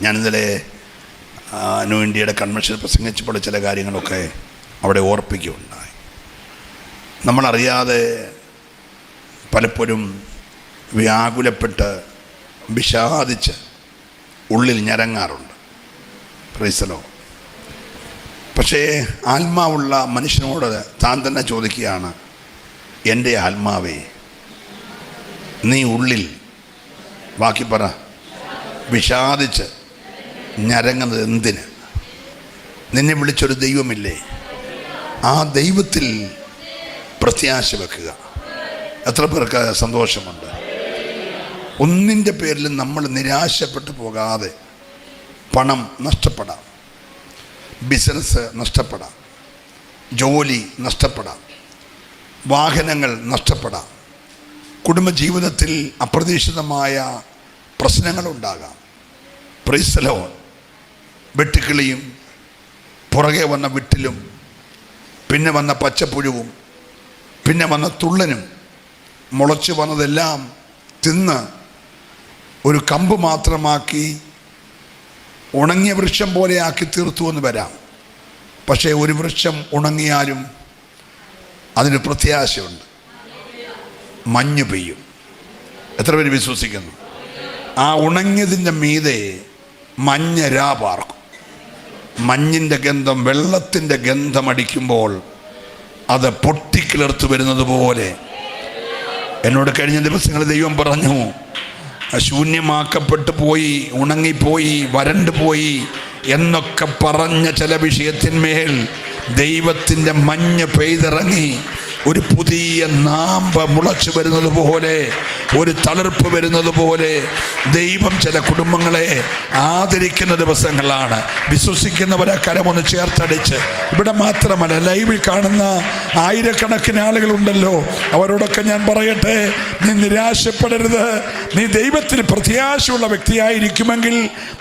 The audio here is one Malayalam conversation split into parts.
ഞാനിന്നലെ ന്യൂ ഇന്ത്യയുടെ കൺവെൻഷൻ പ്രസംഗിച്ചപ്പോൾ ചില കാര്യങ്ങളൊക്കെ അവിടെ ഓർപ്പിക്കുകയുണ്ടായി. നമ്മളറിയാതെ പലപ്പോഴും വ്യാകുലപ്പെട്ട് വിഷാദിച്ച് ഉള്ളിൽ ഞരങ്ങാറുണ്ട്. പ്രൈസലോ. പക്ഷേ ആത്മാവുള്ള മനുഷ്യനോട് താൻ തന്നെ ചോദിക്കുകയാണ്, എൻ്റെ ആത്മാവേ, നീ ഉള്ളിൽ ബാക്കി പറ വിഷാദിച്ച് ഞരങ്ങുന്നത് എന്തിന്? നിന്നെ വിളിച്ചൊരു ദൈവമില്ലേ? ആ ദൈവത്തിൽ പ്രത്യാശ വെക്കുക. എത്ര പേർക്ക് സന്തോഷമുണ്ട്? ഒന്നിൻ്റെ പേരിലും നമ്മൾ നിരാശപ്പെട്ടു പോകാതെ. പണം നഷ്ടപ്പെടാം, ബിസിനസ് നഷ്ടപ്പെടാം, ജോലി നഷ്ടപ്പെടാം, വാഹനങ്ങൾ നഷ്ടപ്പെടാം, കുടുംബജീവിതത്തിൽ അപ്രതീക്ഷിതമായ പ്രശ്നങ്ങളുണ്ടാകാം. Praise the Lord. വെട്ടുക്കിളിയും പുറകെ വന്ന വിട്ടിലും പിന്നെ വന്ന പച്ചപ്പുഴുവും പിന്നെ വന്ന തുള്ളനും മുളച്ചു വന്നതെല്ലാം തിന്ന് ഒരു കമ്പ് മാത്രമാക്കി ഉണങ്ങിയ വൃക്ഷം പോലെയാക്കി തീർത്തു എന്ന് വരാം. പക്ഷേ ഒരു വൃക്ഷം ഉണങ്ങിയാലും അതിന് പ്രത്യാശയുണ്ട്. മഞ്ഞ് പെയ്യും. എത്ര പേര് വിശ്വസിക്കുന്നു? ആ ഉണങ്ങിയതിൻ്റെ മീതെ മഞ്ഞ രാ പാർക്കും. മഞ്ഞിൻ്റെ ഗന്ധം, വെള്ളത്തിൻ്റെ ഗന്ധമടിക്കുമ്പോൾ അത് പൊട്ടിക്കിളർത്ത് വരുന്നത് പോലെ എന്നോട് കഴിഞ്ഞ ദിവസങ്ങളിൽ ദൈവം പറഞ്ഞു, ശൂന്യമാക്കപ്പെട്ടു പോയി, ഉണങ്ങിപ്പോയി, വരണ്ടു പോയി എന്നൊക്കെ പറഞ്ഞ ചില വിഷയത്തിന്മേൽ ദൈവത്തിൻ്റെ മഞ്ഞ് പെയ്തിറങ്ങി ഒരു പുതിയ നാമ്പ് മുളച്ചു വരുന്നത് പോലെ, ഒരു തളിർപ്പ് വരുന്നത് പോലെ ദൈവം ചില കുടുംബങ്ങളെ ആദരിക്കുന്ന ദിവസങ്ങളാണ്. വിശ്വസിക്കുന്നവരെ കരമൊന്ന് ചേർത്തടിച്ച്, ഇവിടെ മാത്രമല്ല ലൈവിൽ കാണുന്ന ആയിരക്കണക്കിന് ആളുകളുണ്ടല്ലോ, അവരോടൊക്കെ ഞാൻ പറയട്ടെ, നീ നിരാശപ്പെടരുത്. നീ ദൈവത്തിൽ പ്രത്യാശയുള്ള വ്യക്തിയായിരിക്കുമെങ്കിൽ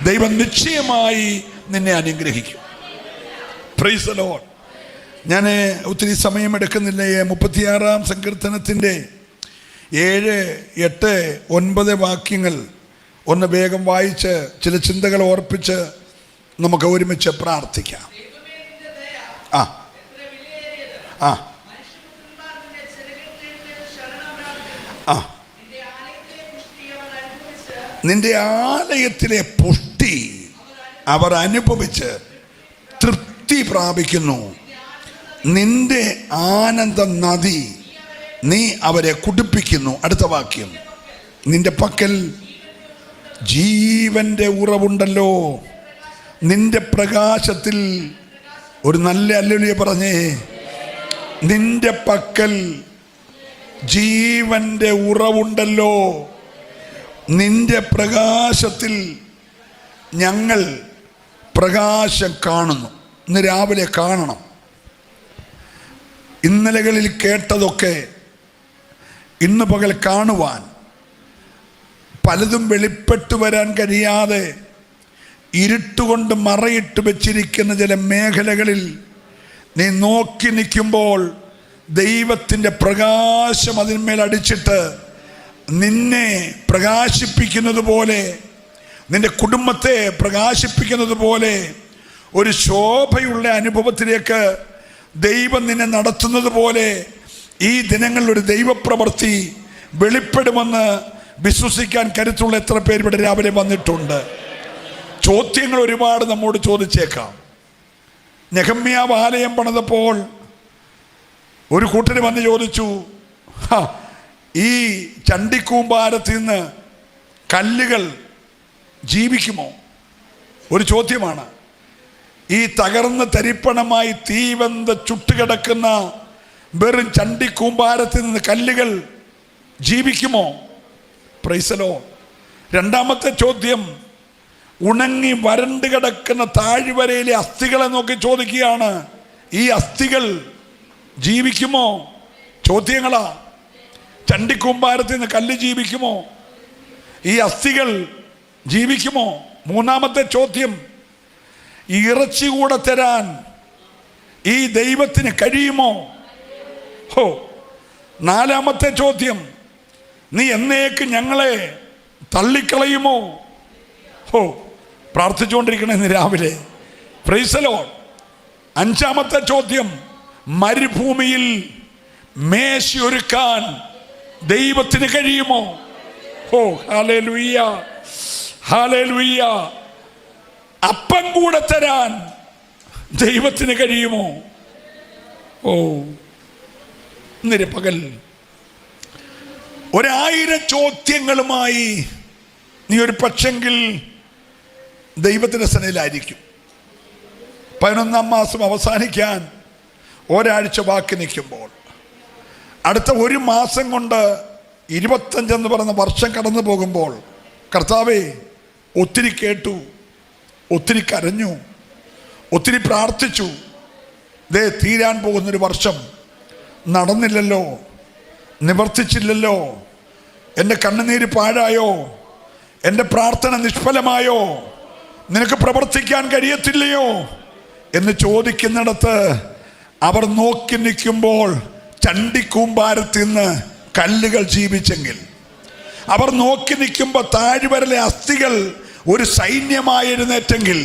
ദൈവം നിശ്ചയമായി നിന്നെ അനുഗ്രഹിക്കും. Price the Lord. ഞാൻ ഒത്തിരി സമയമെടുക്കുന്നില്ല. 36-ാം സങ്കീർത്തനത്തിൻ്റെ 7, 8, 9 വാക്യങ്ങൾ ഒന്ന് വേഗം വായിച്ച് ചില ചിന്തകൾ ഓർപ്പിച്ച് നമുക്ക് ഒരുമിച്ച് പ്രാർത്ഥിക്കാം. ആ ആ ആ നിന്റെ ആലയത്തിലെ പുഷ്ടി അവർ അനുഭവിച്ച് തൃപ്തി പ്രാപിക്കുന്നു. നിന്റെ ആനന്ദ നദി നീ അവരെ കുടിപ്പിക്കുന്നു. അടുത്ത വാക്യം, നിന്റെ പക്കൽ ജീവന്റെ ഉറവുണ്ടല്ലോ. നിന്റെ പ്രകാശത്തിൽ ഒരു നല്ല ഹല്ലേലൂയ പറഞ്ഞേ. നിന്റെ പക്കൽ ജീവന്റെ ഉറവുണ്ടല്ലോ. നിന്റെ പ്രകാശത്തിൽ ഞങ്ങൾ പ്രകാശം കാണുന്നു. ഇന്ന് രാവിലെ കാണണം. ഇന്നലകളിൽ കേട്ടതൊക്കെ ഇന്ന് പകൽ കാണുവാൻ, പലതും വെളിപ്പെട്ടു വരാൻ കഴിയാതെ ഇരുട്ടുകൊണ്ട് മറയിട്ട് വെച്ചിരിക്കുന്ന ചില മേഖലകളിൽ നീ നോക്കി നിൽക്കുമ്പോൾ ദൈവത്തിൻ്റെ പ്രകാശം അതിന്മേൽ അടിച്ചിട്ട് നിന്നെ പ്രകാശിപ്പിക്കുന്നത് പോലെ, നിന്റെ കുടുംബത്തെ പ്രകാശിപ്പിക്കുന്നത് പോലെ ഒരു ശോഭയുള്ള അനുഭവത്തിലേക്ക് ദൈവം നിന്നെ നടത്തുന്നത് പോലെ ഈ ദിനങ്ങളിൽ ഒരു ദൈവപ്രവൃത്തി വെളിപ്പെടുമെന്ന് വിശ്വസിക്കാൻ കരുത്തുള്ള എത്ര പേര് ഇവിടെ രാവിലെ വന്നിട്ടുണ്ട്? ചോദ്യങ്ങൾ ഒരുപാട് നമ്മോട് ചോദിച്ചേക്കാം. നെഹമ്യാവ് ആലയം പണിതപ്പോൾ ഒരു കൂട്ടർ വന്ന് ചോദിച്ചു, ഈ ചണ്ടിക്കൂമ്പാരത്തിൽ നിന്ന് കല്ലുകൾ ജീവിക്കുമോ? ഒരു ചോദ്യമാണ്. ഈ തകർന്ന് തരിപ്പണമായി തീവെന്ത് ചുട്ടുകിടക്കുന്ന വെറും ചണ്ടിക്കൂമ്പാരത്തിൽ നിന്ന് കല്ലുകൾ ജീവിക്കുമോ? Price the Lord. രണ്ടാമത്തെ ചോദ്യം, ഉണങ്ങി വരണ്ട് കിടക്കുന്ന താഴ്വരയിലെ അസ്ഥികളെ നോക്കി ചോദിക്കുകയാണ്, ഈ അസ്ഥികൾ ജീവിക്കുമോ? ചോദ്യങ്ങളാ. ചണ്ടിക്കൂമ്പാരത്തിൽ നിന്ന് കല്ല് ജീവിക്കുമോ? ഈ അസ്ഥികൾ ജീവിക്കുമോ? മൂന്നാമത്തെ ചോദ്യം, ഇറച്ചി കൂടെ തരാൻ ഈ ദൈവത്തിന് കഴിയുമോ? നാലാമത്തെ ചോദ്യം, നീ എന്നേക്ക് ഞങ്ങളെ തള്ളിക്കളയുമോ? പ്രാർത്ഥിച്ചുകൊണ്ടിരിക്കണം ഇന്ന് രാവിലെ. Price the Lord. അഞ്ചാമത്തെ ചോദ്യം, മരുഭൂമിയിൽ മേശയൊരുക്കാൻ ദൈവത്തിന് കഴിയുമോ? ഓ ഹല്ലേലൂയ, ഹല്ലേലൂയ. അപ്പം കൂടെ തരാൻ ദൈവത്തിന് കഴിയുമോ? ഓ, ഇന്നലെ പകൽ 1000 ചോദ്യങ്ങളുമായി നീ ഒരു പക്ഷെങ്കിൽ ദൈവത്തിൻ്റെ സന്നിധിയിലായിരിക്കും. 11ാം മാസം അവസാനിക്കാൻ ഒരാഴ്ച ബാക്കി നിൽക്കുമ്പോൾ, അടുത്ത 1 മാസം കൊണ്ട് 25 എന്ന് പറയുന്ന വർഷം കടന്നു പോകുമ്പോൾ, കർത്താവേ, ഒത്തിരി കേട്ടു, ഒത്തിരി കരഞ്ഞു, ഒത്തിരി പ്രാർത്ഥിച്ചു, ദേ തീരാൻ പോകുന്നൊരു വർഷം നടന്നില്ലല്ലോ, നിവർത്തിച്ചില്ലല്ലോ, എൻ്റെ കണ്ണുനീര് പാഴായോ, എൻ്റെ പ്രാർത്ഥന നിഷ്ഫലമായോ, നിനക്ക് പ്രവർത്തിക്കാൻ കഴിയത്തില്ലയോ എന്ന് ചോദിക്കുന്നിടത്ത് അവർ നോക്കി നിൽക്കുമ്പോൾ ചണ്ടിക്കൂമ്പാരത്തിൽ നിന്ന് കല്ലുകൾ ജീവിച്ചെങ്കിൽ, അവർ നോക്കി നിൽക്കുമ്പോൾ താഴ്വരയിലെ അസ്ഥികൾ ഒരു സൈന്യമായി എഴുന്നേറ്റെങ്കിൽ,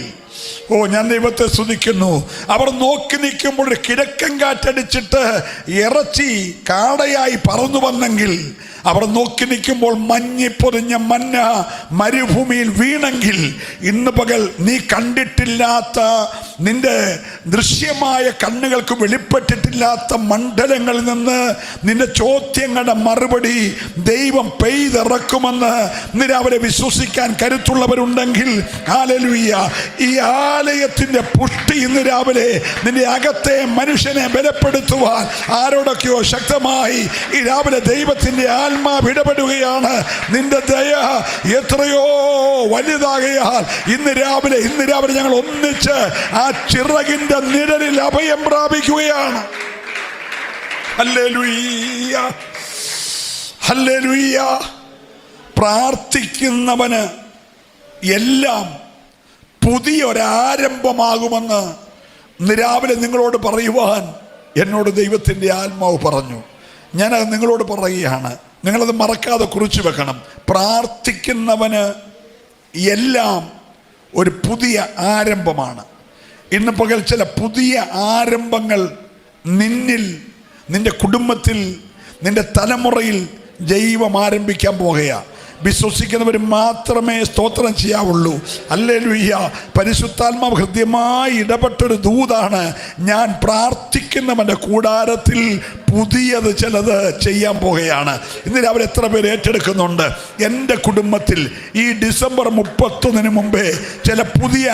ഓ ഞാൻ ദൈവത്തെ സ്തുതിക്കുന്നു. അവർ നോക്കി നിൽക്കുമ്പോൾ ഒരു കിഴക്കൻ കാറ്റടിച്ചിട്ട് ഇറച്ചി കാടയായി പറന്നു വന്നെങ്കിൽ, അവർ നോക്കി നിൽക്കുമ്പോൾ മഞ്ഞിപ്പൊതിഞ്ഞ മന്ന മരുഭൂമിയിൽ വീണെങ്കിൽ, ഇന്ന് പകൽ നീ കണ്ടിട്ടില്ലാത്ത, നിന്റെ ദൃശ്യമായ കണ്ണുകൾക്ക് വെളിപ്പെട്ടിട്ടില്ലാത്ത മണ്ഡലങ്ങളിൽ നിന്ന് നിന്റെ ചോദ്യങ്ങളുടെ മറുപടി ദൈവം പെയ്തിറക്കുമെന്ന് ഇന്ന് അവരെ വിശ്വസിക്കാൻ കരുത്തുള്ളവരുണ്ടെങ്കിൽ, ഹല്ലേലൂയ, ഈ ആലയത്തിന്റെ പുഷ്ടി ഇന്ന് രാവിലെ നിന്റെ അകത്തെ മനുഷ്യനെ ബലപ്പെടുത്തുവാൻ ആരോടൊക്കെയോ ശക്തമായി ഈ രാവിലെ ദൈവത്തിന്റെ ആത്മാവ് ഇടപെടുകയാണ്. നിന്റെ ദയ എത്രയോ വലുതാകയാൽ ഇന്ന് രാവിലെ ഞങ്ങൾ ഒന്നിച്ച് ആ ചിറകിന്റെ നിഴലിൽ അഭയം പ്രാപിക്കുകയാണ്. Hallelujah, hallelujah. പ്രാർത്ഥിക്കുന്നവന് എല്ലാം പുതിയൊരാരംഭമാകുമെന്ന് ഇന്ന് രാവിലെ നിങ്ങളോട് പറയുവാൻ എന്നോട് ദൈവത്തിൻ്റെ ആത്മാവ് പറഞ്ഞു. ഞാനത് നിങ്ങളോട് പറയുകയാണ്. നിങ്ങളത് മറക്കാതെ കുറിച്ചു വെക്കണം. പ്രാർത്ഥിക്കുന്നവന് എല്ലാം ഒരു പുതിയ ആരംഭമാണ്. ഇന്ന് പകൽ ചില പുതിയ ആരംഭങ്ങൾ നിന്നിൽ, നിന്റെ കുടുംബത്തിൽ, നിന്റെ തലമുറയിൽ ദൈവം ആരംഭിക്കാൻ പോകുകയാണ്. വിശ്വസിക്കുന്നവർ മാത്രമേ സ്തോത്രം ചെയ്യാവുള്ളൂ. ഹല്ലേലൂയ. പരിശുദ്ധാത്മാവ് ഹൃദ്യമായി ഇടപെട്ടൊരു ദൂതാണ്. ഞാൻ പ്രാർത്ഥിക്കുന്നവൻ്റെ കൂടാരത്തിൽ പുതിയത് ചിലത് ചെയ്യാൻ പോകുകയാണ്. ഇന്ന് രാവിലെ എത്ര പേര് ഏറ്റെടുക്കുന്നുണ്ട്? എൻ്റെ കുടുംബത്തിൽ ഈ ഡിസംബർ 31 മുമ്പേ ചില പുതിയ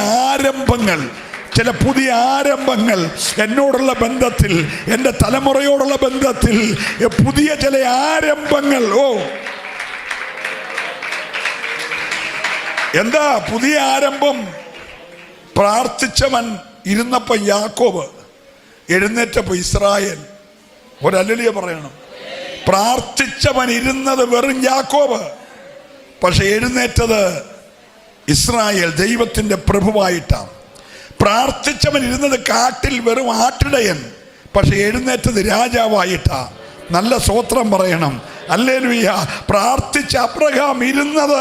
ആരംഭങ്ങൾ എന്നോടുള്ള ബന്ധത്തിൽ, എൻ്റെ തലമുറയോടുള്ള ബന്ധത്തിൽ പുതിയ ചില ആരംഭങ്ങൾ. ഓ, എന്താ പുതിയ ആരംഭം? പ്രാർത്ഥിച്ചവൻ ഇരുന്നപ്പോ യാക്കോബ്, എഴുന്നേറ്റപ്പോ ഇസ്രായേൽ. ഒരല്ലേലൂയ പറയണം. പ്രാർത്ഥിച്ചവൻ ഇരുന്നത് വെറും യാക്കോബ്, പക്ഷെ എഴുന്നേറ്റത് ഇസ്രായേൽ, ദൈവത്തിന്റെ പ്രഭുവായിട്ടാണ്. പ്രാർത്ഥിച്ചവൻ ഇരുന്നത് കാട്ടിൽ വെറും ആട്ടിടയൻ, പക്ഷെ എഴുന്നേറ്റത് രാജാവായിട്ടാ. നല്ല സ്തോത്രം പറയണം. ഹല്ലേലൂയ. പ്രാർത്ഥിച്ച അബ്രഹാം ഇരുന്നത്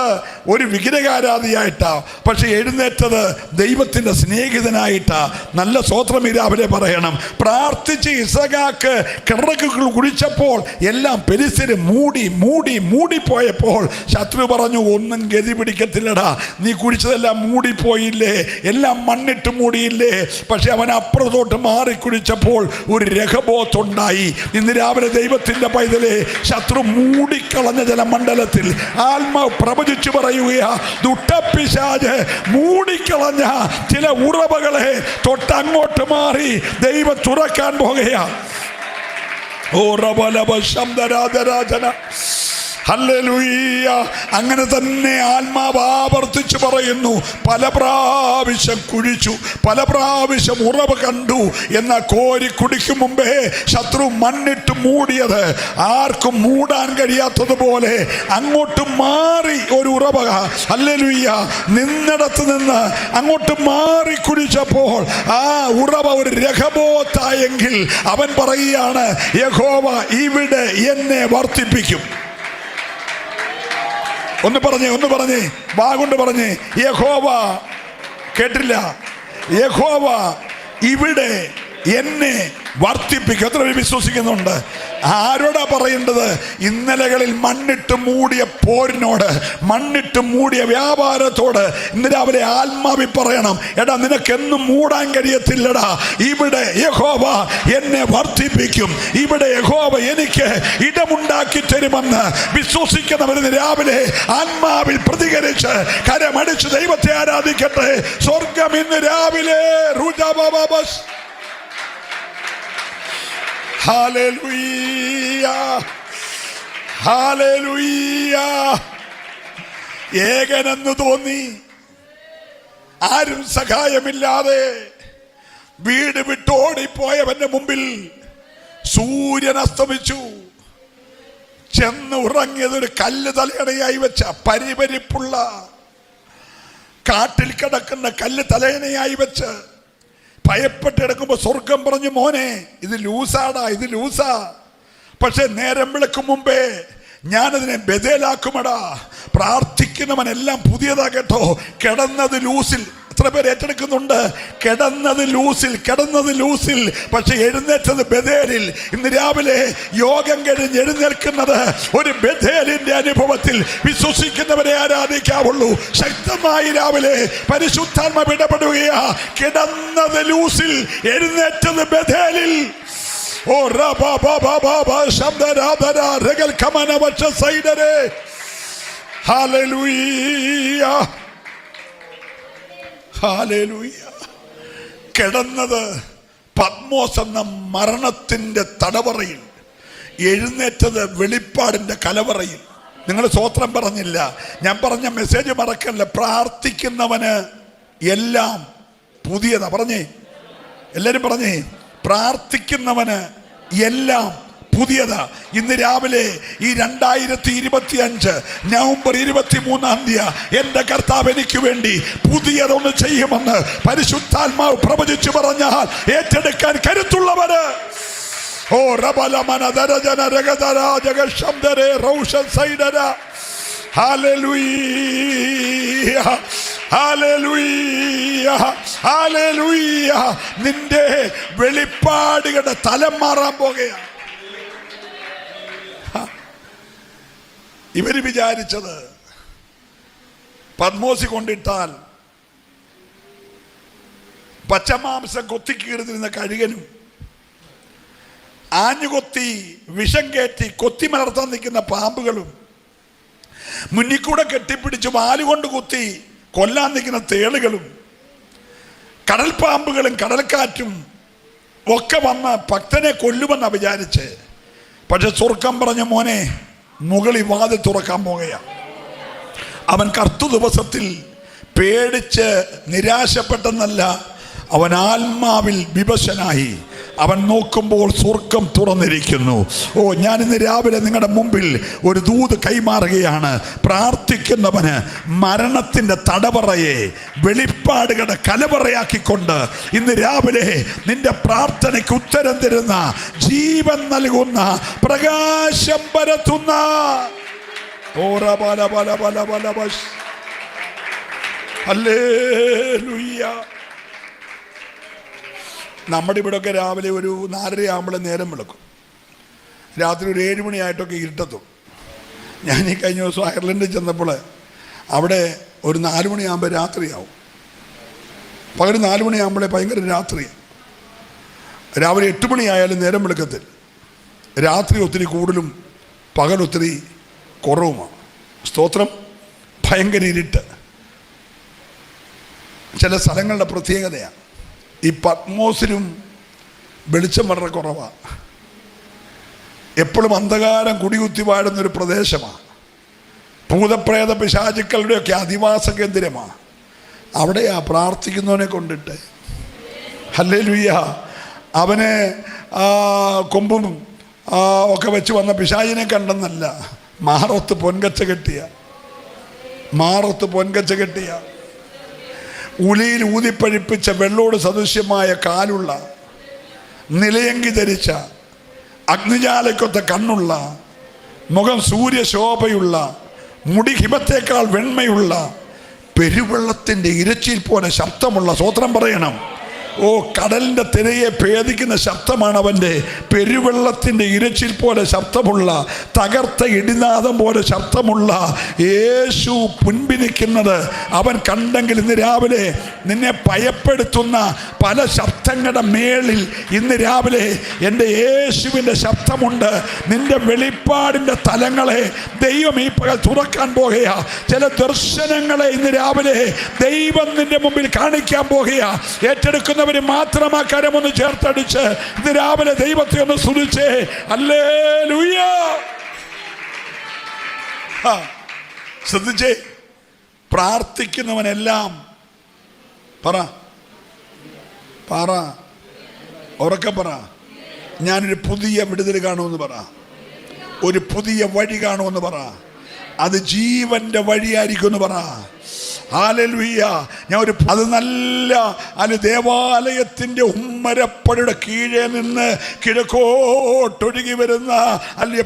ഒരു വിഗ്രഹാരാധിയായിട്ടാ, പക്ഷെ എഴുന്നേറ്റത് ദൈവത്തിന്റെ സ്നേഹിതനായിട്ടാ. നല്ല സ്തോത്രം രാവിലെ പറയണം. പ്രാർത്ഥിച്ച് ഇസഹാക്ക് കിണറുകൾ കുടിച്ചപ്പോൾ എല്ലാം പെലിസ്ത്യര് മൂടിപ്പോയപ്പോൾ ശത്രു പറഞ്ഞു, ഒന്നും ഗതി പിടിക്കത്തില്ലടാ, നീ കുടിച്ചതെല്ലാം മൂടിപ്പോയില്ലേ, എല്ലാം മണ്ണിട്ട് മൂടിയില്ലേ. പക്ഷെ അവൻ അപ്പുറത്തോട്ട് മാറി കുടിച്ചപ്പോൾ ഒരു രഹബോത്തുണ്ടായി. ഇന്ന് രാവിലെ ദൈവത്തിന്റെ പൈതലെ, ശത്രു മൂടിക്കളഞ്ഞ ജലമണ്ഡലത്തിൽ ആത്മാവ് പ്രവചിച്ചു പറയുകയാ, ദുഷ്ടപിശാച് മൂടിക്കളഞ്ഞ ചില ഉറവകളെ തൊട്ടങ്ങോട്ട് മാറി ദൈവം തുറക്കാൻ പോകുകയാ. ഓ റബലബ ശബ്ദരാജരാജന. ഹല്ലേലൂയ. അങ്ങനെ തന്നെ ആത്മാവ് ആവർത്തിച്ചു പറയുന്നു. പല പ്രാവശ്യം കുഴിച്ചു, പല പ്രാവശ്യം ഉറവ് കണ്ടു, എന്നാൽ കോരി കുടിക്കും മുമ്പേ ശത്രു മണ്ണിട്ട് മൂടിയത് ആർക്കും മൂടാൻ കഴിയാത്തതുപോലെ അങ്ങോട്ട് മാറി ഒരു ഉറവ. ഹല്ലേലൂയ. നിന്നിടത്ത് നിന്ന് അങ്ങോട്ട് മാറി കുടിച്ചപ്പോൾ ആ ഉറവ ഒരു രഹബോത്തായെങ്കിൽ അവൻ പറയുകയാണ്, യഹോവ ഇവിടെ എന്നെ വർദ്ധിപ്പിക്കും. ഒന്ന് പറഞ്ഞേ, വാ കൊണ്ട് പറഞ്ഞേ, യഹോവ കേട്ടില്ല? യഹോവ ഇവിടെ എന്നെ വർദ്ധിപ്പിക്കും. എത്ര പേര് വിശ്വസിക്കുന്നുണ്ട്? ആരോടാ പറയേണ്ടത്? ഇന്നലകളിൽ മണ്ണിട്ട് മൂടിയ പോരിനോട്, മണ്ണിട്ട് മൂടിയ വ്യാപാരത്തോട് ഇന്ന് രാവിലെ ആത്മാവി പറയണം, എടാ നിനക്കെന്നും മൂടാൻ കഴിയത്തില്ലടാ. ഇവിടെ യഹോവ എന്നെ വർദ്ധിപ്പിക്കും, ഇവിടെ യഹോവ എനിക്ക് ഇടമുണ്ടാക്കി തരുമെന്ന് വിശ്വസിക്കുന്നവരിന്ന് രാവിലെ ആത്മാവിൽ പ്രതികരിച്ച് കരമടിച്ച് ദൈവത്തെ ആരാധിക്കട്ടെ. സ്വർഗം ഇന്ന് രാവിലെ ഹല്ലേലൂയ, ഹല്ലേലൂയ. ഏകനെന്ന് തോന്നി, ആരും സഹായമില്ലാതെ വീട് വിട്ടോടിപ്പോയവന്റെ മുമ്പിൽ സൂര്യൻ അസ്തമിച്ചു. ചെന്ന് ഉറങ്ങിയതൊരു കല്ല് തലയണയായി വെച്ച പരിപരിപ്പുള്ള കാട്ടിൽ കിടക്കുന്ന കല്ല് തലയണയായി വെച്ച് ഭയപ്പെട്ട് കിടക്കുമ്പോ സ്വർഗം പറഞ്ഞു, മോനെ ഇത് ലൂസാടാ, ഇത് ലൂസാ. പക്ഷെ നേരം വിളക്കും മുമ്പേ ഞാനതിനെ ബദലാക്കുമടാ. പ്രാർത്ഥിക്കുന്നവനെല്ലാം പുതിയതാ കേട്ടോ. കിടന്നത് ലൂസിൽ, എത്ര പേര് ഏറ്റെടുക്കുന്നുണ്ട്? കിടന്നത് ലൂസിൽ, കിടന്നത് ലൂസിൽ, പക്ഷെ എഴുന്നേറ്റത് ബദേലിൽ. ഇന്ന് രാവിലെ യോഗം കഴിഞ്ഞ് എഴുന്നേൽക്കുന്നത് ഒരു ബദേലിന്റെ അനുഭവത്തിൽ. വിശ്വസിക്കുന്നവരെ ആരാധിക്കാവുള്ളൂ. ശക്തമായി രാവിലെ പരിശുദ്ധാത്മാവ് ഇടപെടുകയാ. കിടന്നത് ലൂസിൽ, എഴുന്നേറ്റത് ബദേലിൽ. ഓ ഹല്ലേലൂയ, ഹല്ലേലൂയ. കിടന്നത് പത്മോസ് എന്ന മരണത്തിന്റെ തടവറയിൽ, എഴുന്നേറ്റത് വെളിപ്പാടിന്റെ കലവറയിൽ. നിങ്ങൾ സ്വോത്രം പറഞ്ഞില്ല. ഞാൻ പറഞ്ഞ മെസ്സേജ് മറക്കല്ല. പ്രാർത്ഥിക്കുന്നവന് എല്ലാം പുതിയതാ. പറഞ്ഞേ, എല്ലാരും പറഞ്ഞേ, പ്രാർത്ഥിക്കുന്നവന് എല്ലാം പുതിയതാ. ഇന്ന് രാവിലെ ഈ 2025 നവംബർ 23 എന്റെ കർത്താവ് എനിക്ക് വേണ്ടി പുതിയതൊന്ന് ചെയ്യുമെന്ന് പരിശുദ്ധാത്മാവ് പ്രവചിച്ചു പറഞ്ഞാൽ ഏറ്റെടുക്കാൻ കരുത്തുള്ളവര്. ഓ റബലമന ദരജന രഗദര ജഗശംദരേ റൗഷൻ സൈഡര. Hallelujah, hallelujah, hallelujah. നിന്റെ വെളിപ്പാടുകളുടെ തലം മാറാൻ പോകുകയാണ്. ഇവര് വിചാരിച്ചത് പത്മോസി കൊണ്ടിട്ടാൽ പച്ചമാംസം കൊത്തിക്കീറുന്ന കഴുകനും ആഞ്ഞുകൊത്തി വിഷം കയറ്റി കൊത്തി മലർത്താൻ നിൽക്കുന്ന പാമ്പുകളും മുന്നിക്കൂടെ കെട്ടിപ്പിടിച്ച് വാലുകൊണ്ട് കുത്തി കൊല്ലാൻ നിൽക്കുന്ന തേളുകളും കടൽ പാമ്പുകളും കടൽക്കാറ്റും ഒക്കെ വന്ന് ഭക്തനെ കൊല്ലുമെന്നാ വിചാരിച്ച്. പക്ഷെ സ്വർഗം പറഞ്ഞ, മോനെ മുകളിൽ വാതിൽ തുറക്കാൻ പോകുകയാ. അവൻ കർത്തു ദിവസത്തിൽ പേടിച്ച് നിരാശപ്പെട്ടെന്നല്ല, അവൻ ആത്മാവിൽ വിവശനായി. അവൻ നോക്കുമ്പോൾ സ്വർഗം തുറന്നിരിക്കുന്നു. ഓ, ഞാൻ ഇന്ന് രാവിലെ നിങ്ങളുടെ മുമ്പിൽ ഒരു ദൂത് കൈമാറുകയാണ്. പ്രാർത്ഥിക്കുന്നവന് മരണത്തിന്റെ തടവറയെ വെളിപ്പാടുകളുടെ കലവറയാക്കിക്കൊണ്ട് ഇന്ന് രാവിലെ നിന്റെ പ്രാർത്ഥനയ്ക്ക് ഉത്തരം തരുന്ന, ജീവൻ നൽകുന്ന, പ്രകാശം പരത്തുന്ന ഹല്ലേലൂയ. നമ്മുടെ ഇവിടെയൊക്കെ രാവിലെ ഒരു 4:30 ആകുമ്പോൾ നേരം വിളക്കും. രാത്രി ഒരു 7 മണിയായിട്ടൊക്കെ ഇരുട്ടത്തും. ഞാൻ ഈ കഴിഞ്ഞ ദിവസം അയർലൻഡിൽ ചെന്നപ്പോൾ അവിടെ ഒരു 4 മണിയാകുമ്പോൾ രാത്രിയാവും. പകൽ 4 മണിയാകുമ്പോഴേ ഭയങ്കര രാത്രി. രാവിലെ 8 മണിയായാലും നേരം വിളക്കത്തില്ല. രാത്രി ഒത്തിരി കൂടുതലും പകൽ ഒത്തിരി കുറവുമാണ്. സ്തോത്രം. ഭയങ്കര ഇരുട്ട്. ചില സ്ഥലങ്ങളുടെ പ്രത്യേകതയാണ്. ഈ പത്മോസിലും വെളിച്ചം വളരെ കുറവാണ്. എപ്പോഴും അന്ധകാരം കുടികുത്തി വാഴുന്നൊരു പ്രദേശമാണ്. ഭൂതപ്രേത പിശാചുക്കളുടെയൊക്കെ അധിവാസ കേന്ദ്രമാണ്. അവിടെയാ പ്രാർത്ഥിക്കുന്നവനെ കൊണ്ടിട്ട്. ഹല്ലേലൂയ. അവനെ കൊമ്പും ഒക്കെ വെച്ച് വന്ന പിശാചിനെ കണ്ടെന്നല്ല, മാറത്ത് പൊൻകച്ച കെട്ടിയ ഉലിയിൽ ഊതിപ്പഴിപ്പിച്ച വെള്ളോട് സദൃശ്യമായ കാലുള്ള, നിലയങ്കി ധരിച്ച, അഗ്നിജാലക്കൊത്ത കണ്ണുള്ള, മുഖം സൂര്യശോഭയുള്ള, മുടി ഹിമത്തേക്കാൾ വെണ്മയുള്ള, പെരുവെള്ളത്തിൻ്റെ ഇരച്ചിൽ പോലെ ശബ്ദമുള്ള, സ്തോത്രം പറയണം. ഓ, കടലിൻ്റെ തിരയെ ഭേദിക്കുന്ന ശബ്ദമാണ് അവൻ്റെ. പെരുവെള്ളത്തിൻ്റെ ഇരച്ചിൽ പോലെ ശബ്ദമുള്ള, തകർത്ത ഇടിനാദം പോലെ ശബ്ദമുള്ള യേശു മുൻപിരിക്കുന്നത് അവൻ കണ്ടെങ്കിൽ ഇന്ന് രാവിലെ നിന്നെ ഭയപ്പെടുത്തുന്ന പല ശബ്ദങ്ങളുടെ മേളിൽ ഇന്ന് രാവിലെ എൻ്റെ യേശുവിൻ്റെ ശബ്ദമുണ്ട്. നിന്റെ വെളിപ്പാടിൻ്റെ തലങ്ങളെ ദൈവം ഈ പകൽ തുറക്കാൻ പോകുകയാ. ചില ദർശനങ്ങളെ ഇന്ന് രാവിലെ ദൈവം നിന്റെ മുമ്പിൽ കാണിക്കാൻ പോകുകയാ. ഏറ്റെടുക്കുന്ന മാത്രം ആ കരമൊന്ന് ചേർത്തടിച്ച് ഇത് രാവിലെ ദൈവത്തെ ഒന്ന് സ്തുതിച്ചേ. ഹല്ലേലൂയ. ശ്രദ്ധിച്ചേ, പ്രാർത്ഥിക്കുന്നവനെല്ലാം പറ പറ ഉറക്കെ പറ, ഞാനൊരു പുതിയ വിടുതൽ കാണുമെന്ന് പറ, ഒരു പുതിയ വഴി കാണുമെന്ന് പറ, അത് ജീവന്റെ വഴിയായിരിക്കും എന്ന് പറ. ഹല്ലേലൂയ. അത് നല്ല ദേവാലയത്തിൻ്റെ ഉമ്മരപ്പടിയുടെ കീഴെ നിന്ന് കിഴക്കോട്ടൊഴുകി വരുന്ന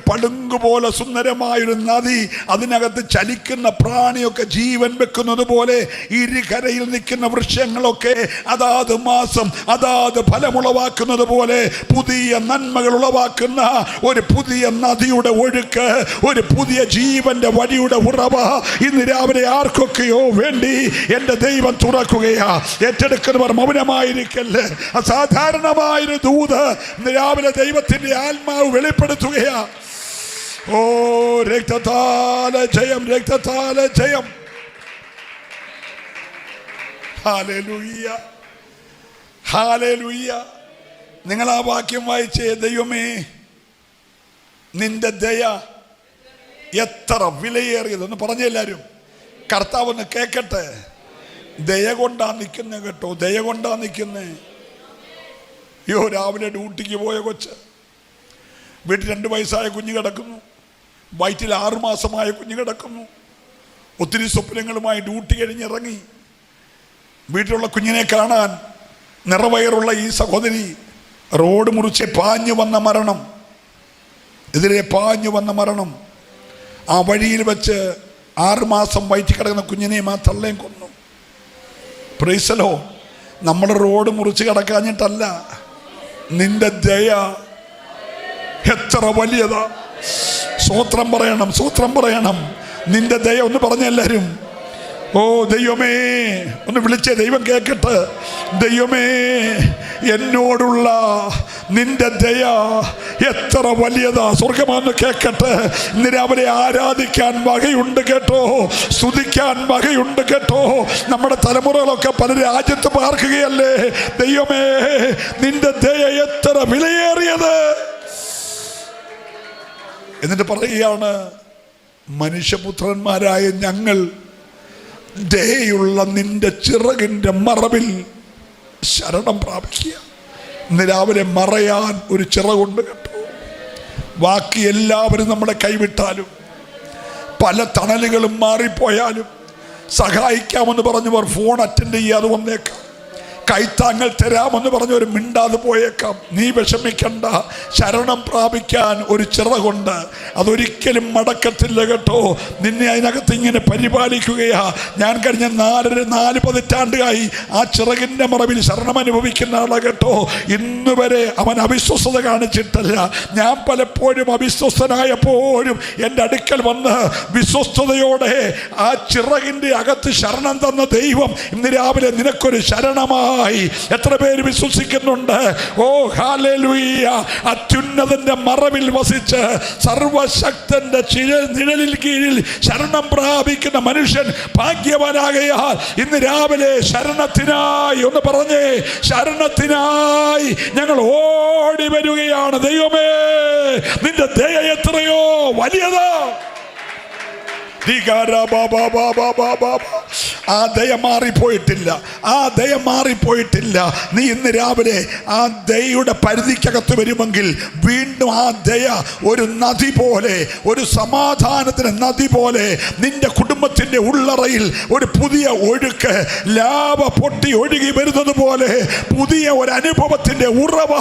പളുങ്കുപോലെ സുന്ദരമായൊരു നദി, അതിനകത്ത് ചലിക്കുന്ന പ്രാണിയൊക്കെ ജീവൻ വെക്കുന്നത് പോലെ ഇരുകരയിൽ നിൽക്കുന്ന വൃക്ഷങ്ങളൊക്കെ അതാത് മാസം അതാത് ഫലമുളവാക്കുന്നത് പോലെ പുതിയ നന്മകൾ ഉളവാക്കുന്ന ഒരു പുതിയ നദിയുടെ ഒഴുക്ക്, ഒരു പുതിയ ജീവന്റെ വഴിയുടെ ഉറവ ഇന്ന് രാവിലെ ആർക്കൊക്കെയോ വേണ്ടി എന്റെ ദൈവം തുറക്കുകയാ. ഏറ്റെടുക്കുന്നവർ മൗനമായിരിക്കല്ലേ. അസാധാരണമായൊരു ദൂത് ഇന്ന് രാവിലെ ദൈവത്തിന്റെ ആത്മാവ് വെളിപ്പെടുത്തുകയാ. ഓ, രക്തത്താല ജയം, രക്തത്താല ജയം. Hallelujah, hallelujah. നിങ്ങൾ ആ വാക്യം വായിച്ചേ. ദൈവമേ, നിന്റെ ദയ എത്ര വിലയേറിയതെന്ന് പറഞ്ഞ എല്ലാവരും. കർത്താവ് ഒന്ന് കേക്കട്ടെ. ദയ കൊണ്ടാ നിൽക്കുന്നേ കേട്ടോ, ദയ കൊണ്ടാ നിൽക്കുന്നേ. അയ്യോ, രാവിലെ ഡ്യൂട്ടിക്ക് പോയ കൊച്ച്, വീട്ടിൽ 2 വയസ്സായ കുഞ്ഞ് കിടക്കുന്നു, വയറ്റിൽ 6 മാസമായ കുഞ്ഞ് കിടക്കുന്നു. ഒത്തിരി സ്വപ്നങ്ങളുമായി ഡ്യൂട്ടി കഴിഞ്ഞിറങ്ങി വീട്ടിലുള്ള കുഞ്ഞിനെ കാണാൻ നിറവയറുള്ള ഈ സഹോദരി റോഡ് മുറിച്ച് പാഞ്ഞു വന്ന മരണം, എതിരെ പാഞ്ഞു വന്ന മരണം. ആ വഴിയിൽ വെച്ച് 6 മാസം വയറ്റി കിടക്കുന്ന കുഞ്ഞിനെയും ആ തള്ളയും കൊന്നു. Price the Lord. നമ്മുടെ റോഡ് മുറിച്ച് കിടക്കാഞ്ഞിട്ടല്ല, നിന്റെ ദയ എത്ര വലിയതാ. സ്തോത്രം പറയണം, സ്തോത്രം പറയണം. നിന്റെ ദയ ഒന്ന് പറഞ്ഞ എല്ലാവരും. ഓ ദൈവമേ, ഒന്ന് വിളിച്ചേ, ദൈവം കേൾക്കട്ടെ. ദൈവമേ, എന്നോടുള്ള നിന്റെ ദയ എത്ര വലിയതാ. സ്വർഗമാന്ന് കേൾക്കട്ടെ. ഇന്ന് രാവിലെ ആരാധിക്കാൻ വകയുണ്ട് കേട്ടോ, സ്തുതിക്കാൻ വകയുണ്ട് കേട്ടോ. നമ്മുടെ തലമുറകളൊക്കെ പല രാജ്യത്ത് പാർക്കുകയല്ലേ. ദൈവമേ, നിന്റെ ദയ എത്ര വിലയേറിയത്. എന്നിട്ട് പറയുകയാണ്, മനുഷ്യപുത്രന്മാരായ ഞങ്ങൾ ദയുള്ള നിന്റെ ചിറകിന്റെ മറവിൽ ശരണം പ്രാപിക്കുക. ഇന്ന് രാവിലെ മറയാൻ ഒരു ചിറകുണ്ട് കേട്ടോ. ബാക്കി എല്ലാവരും നമ്മളെ കൈവിട്ടാലും, പല തണലുകളും മാറിപ്പോയാലും, സഹായിക്കാമെന്ന് പറഞ്ഞവർ ഫോൺ അറ്റൻഡ് ചെയ്യാതെ വന്നേക്കാം, കൈത്താങ്ങൾ തരാമെന്ന് പറഞ്ഞവർ മിണ്ടാതെ പോയേക്കാം. നീ വിഷമിക്കണ്ട, ശരണം പ്രാപിക്കാൻ ഒരു ചിറകുണ്ട്, അതൊരിക്കലും മടക്കത്തില്ല കേട്ടോ. നിന്നെ അതിനകത്ത് ഇങ്ങനെ പരിപാലിക്കുകയാ. ഞാൻ കഴിഞ്ഞ 4 പതിറ്റാണ്ടായി ആ ചിറകിൻ്റെ മറവിൽ ശരണം അനുഭവിക്കുന്ന ആളാ കേട്ടോ. ഇന്ന് വരെ അവൻ അവിശ്വസ്തത കാണിച്ചിട്ടല്ല. ഞാൻ പലപ്പോഴും അവിശ്വസ്തനായപ്പോഴും എൻ്റെ അടുക്കൽ വന്ന് വിശ്വസ്തയോടെ ആ ചിറകിൻ്റെ അകത്ത് ശരണം തന്ന ദൈവം ഇന്ന് രാവിലെ നിനക്കൊരു ശരണമായി. എത്ര പേര് വിശ്വസിക്കുന്നുണ്ട്? ഓ ഹല്ലേലൂയ. അത്യുന്നതന്റെ മറവിൽ വസിച്ച് സർവശക്തന്റെ നിഴലിൽ കീഴിൽ ശരണം പ്രാപിക്കുന്ന മനുഷ്യൻ ഭാഗ്യവാനാകയാൽ ഇന്ന് രാവിലെ ശരണത്തിനായി ഒന്ന് പറഞ്ഞേ, ശരണത്തിനായി ഞങ്ങൾ ഓടി വരികയാണ്. ദൈവമേ, നിന്റെ ദയ എത്രയോ വലിയതാ. ആ ദയ മാറിപ്പോയിട്ടില്ല, ആ ദയ മാറിപ്പോയിട്ടില്ല. നീ ഇന്ന് രാവിലെ ആ ദയയുടെ പരിധിക്കകത്ത് വരുമെങ്കിൽ വീണ്ടും ആ ദയ ഒരു നദി പോലെ, ഒരു സമാധാനത്തിന് നദി പോലെ നിന്റെ കുടുംബ കുടുംബത്തിൻ്റെ ഉള്ളറയിൽ ഒരു പുതിയ ഒഴുക്ക്, ലാവ പൊട്ടി ഒഴുകി വരുന്നത് പോലെ പുതിയ ഒരു അനുഭവത്തിൻ്റെ ഉറവ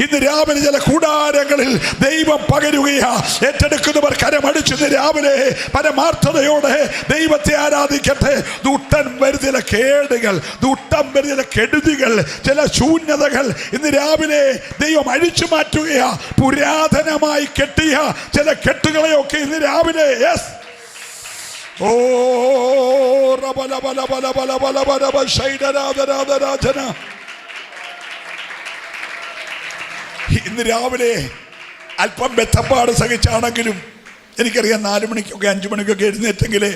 ഇന്ന് രാവിലെ ചില കൂടാരങ്ങളിൽ ദൈവം പകരുകയാ. ഏറ്റെടുക്കുന്നവർ കരമടിച്ച് ഇന്ന് രാവിലെ പരമാർത്ഥതയോടെ ദൈവത്തെ ആരാധിക്കട്ടെ. ദുഷ്ടൻ വരുന്ന കേടുകൾ, ദുഷ്ടൻ വരുന്ന കെടുതികൾ, ചില ശൂന്യതകൾ ഇന്ന് രാവിലെ ദൈവം അഴിച്ചു മാറ്റുകയാ. പുരാതനമായി കെട്ടിയ ചില കെട്ടുകളെയൊക്കെ ഇന്ന് രാവിലെ ഓ ഇന്ന് രാവിലെ അല്പം ബെത്തപ്പാട് സഹിച്ചാണെങ്കിലും, എനിക്കറിയാം 4 മണിക്കൊക്കെ 5 മണിക്കൊക്കെ എഴുന്നേറ്റെങ്കിലേ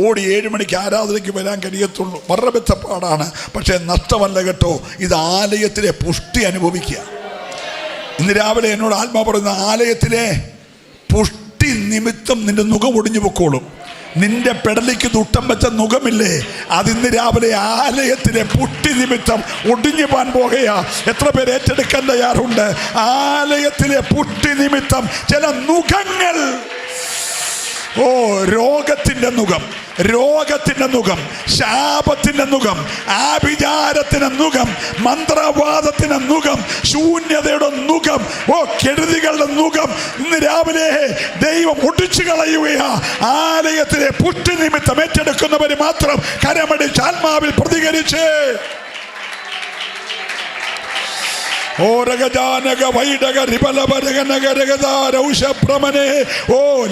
ഓടി 7 മണിക്ക് ആരാധനയ്ക്ക് വരാൻ കഴിയത്തുള്ളൂ. വളരെ ബെത്തപ്പാടാണ്. പക്ഷേ നഷ്ടമല്ല കേട്ടോ, ഇത് ആലയത്തിലെ പുഷ്ടി അനുഭവിക്കുക. ഇന്ന് രാവിലെ എന്നോട് ആത്മാ പറയുന്ന, ആലയത്തിലെ പുഷ്ടി നിമിത്തം നിന്റെ മുഖം ഒടിഞ്ഞു പൊക്കോളും. നിന്റെ പെടലിക്ക് ദുട്ടം വെച്ച മുഖമില്ലേ, അതിന്ന് രാവിലെ ആലയത്തിലെ പുഷ്ടി നിമിത്തം ഒടിഞ്ഞു പോകാൻ പോകുകയാ. എത്ര പേര് ഏറ്റെടുക്കാൻ തയ്യാറുണ്ട്? ആലയത്തിലെ പുഷ്ടി നിമിത്തം ചില മുഖങ്ങൾ, ഓ രോഗത്തിൻ്റെ മുഖം, രോഗത്തിൻ്റെ മുഖം, ശാപത്തിൻ്റെ മുഖം, ആഭിചാരത്തിൻ്റെ മുഖം, മന്ത്രവാദത്തിൻ്റെ മുഖം, ശൂന്യതയുടെ മുഖം, ഓ കെടുതികളുടെ മുഖം ഇന്ന് രാവിലെ ദൈവം ഒടിച്ചു കളയുകയാ. ആലയത്തിലെ പുഷ്ടി നിമിത്തം ഏറ്റെടുക്കുന്നവർ മാത്രം കരമടിച്ച് ആത്മാവിൽ പ്രതികരിച്ച് ഓ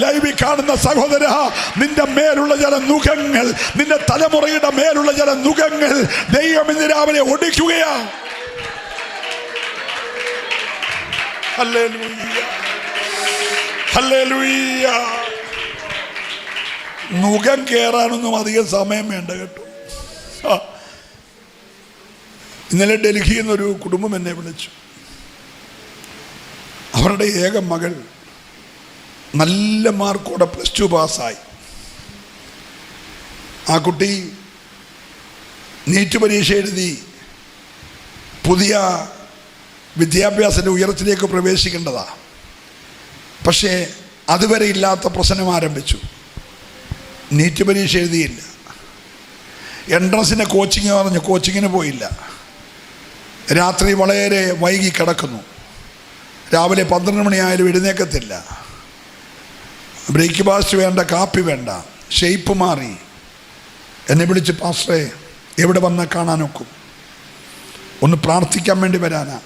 ലൈവിൽ കാണുന്ന സഹോദര, നിന്റെ മേലുള്ള ചില മുഖങ്ങൾ, നിന്റെ തലമുറയുടെ മേലുള്ള ചില മുഖങ്ങൾ ദൈവം ഇന്ന് രാവിലെ ഒടിക്കുകയാ. Hallelujah, hallelujah. മുഖം കേറാനൊന്നും അധികം സമയം വേണ്ട കേട്ടോ. ഇന്നലെ ഡൽഹിയിൽ നിന്നൊരു കുടുംബം എന്നെ വിളിച്ചു. അവരുടെ ഏക മകൾ നല്ല മാർക്കോടെ +2 പാസ്സായി. ആ കുട്ടി നീറ്റ് പരീക്ഷ എഴുതി പുതിയ വിദ്യാഭ്യാസത്തിൻ്റെ ഉയരത്തിലേക്ക് പ്രവേശിക്കേണ്ടതാണ്. പക്ഷേ അതുവരെ ഇല്ലാത്ത പ്രശ്നം ആരംഭിച്ചു. നീറ്റ് പരീക്ഷ എഴുതിയില്ല. എൻട്രൻസിൻ്റെ കോച്ചിങ് പറഞ്ഞു, കോച്ചിങ്ങിന് പോയില്ല. രാത്രി വളരെ വൈകി കിടക്കുന്നു. രാവിലെ 12 മണിയായാലും എഴുന്നേക്കത്തില്ല. ബ്രേക്ക്ഫാസ്റ്റ് വേണ്ട, കാപ്പി വേണ്ട, ഷേപ്പ് മാറി. എന്നെ വിളിച്ച്, പാസ്റ്ററെ എവിടെ വന്നാൽ കാണാനൊക്കും, ഒന്ന് പ്രാർത്ഥിക്കാൻ വേണ്ടി വരാനാ.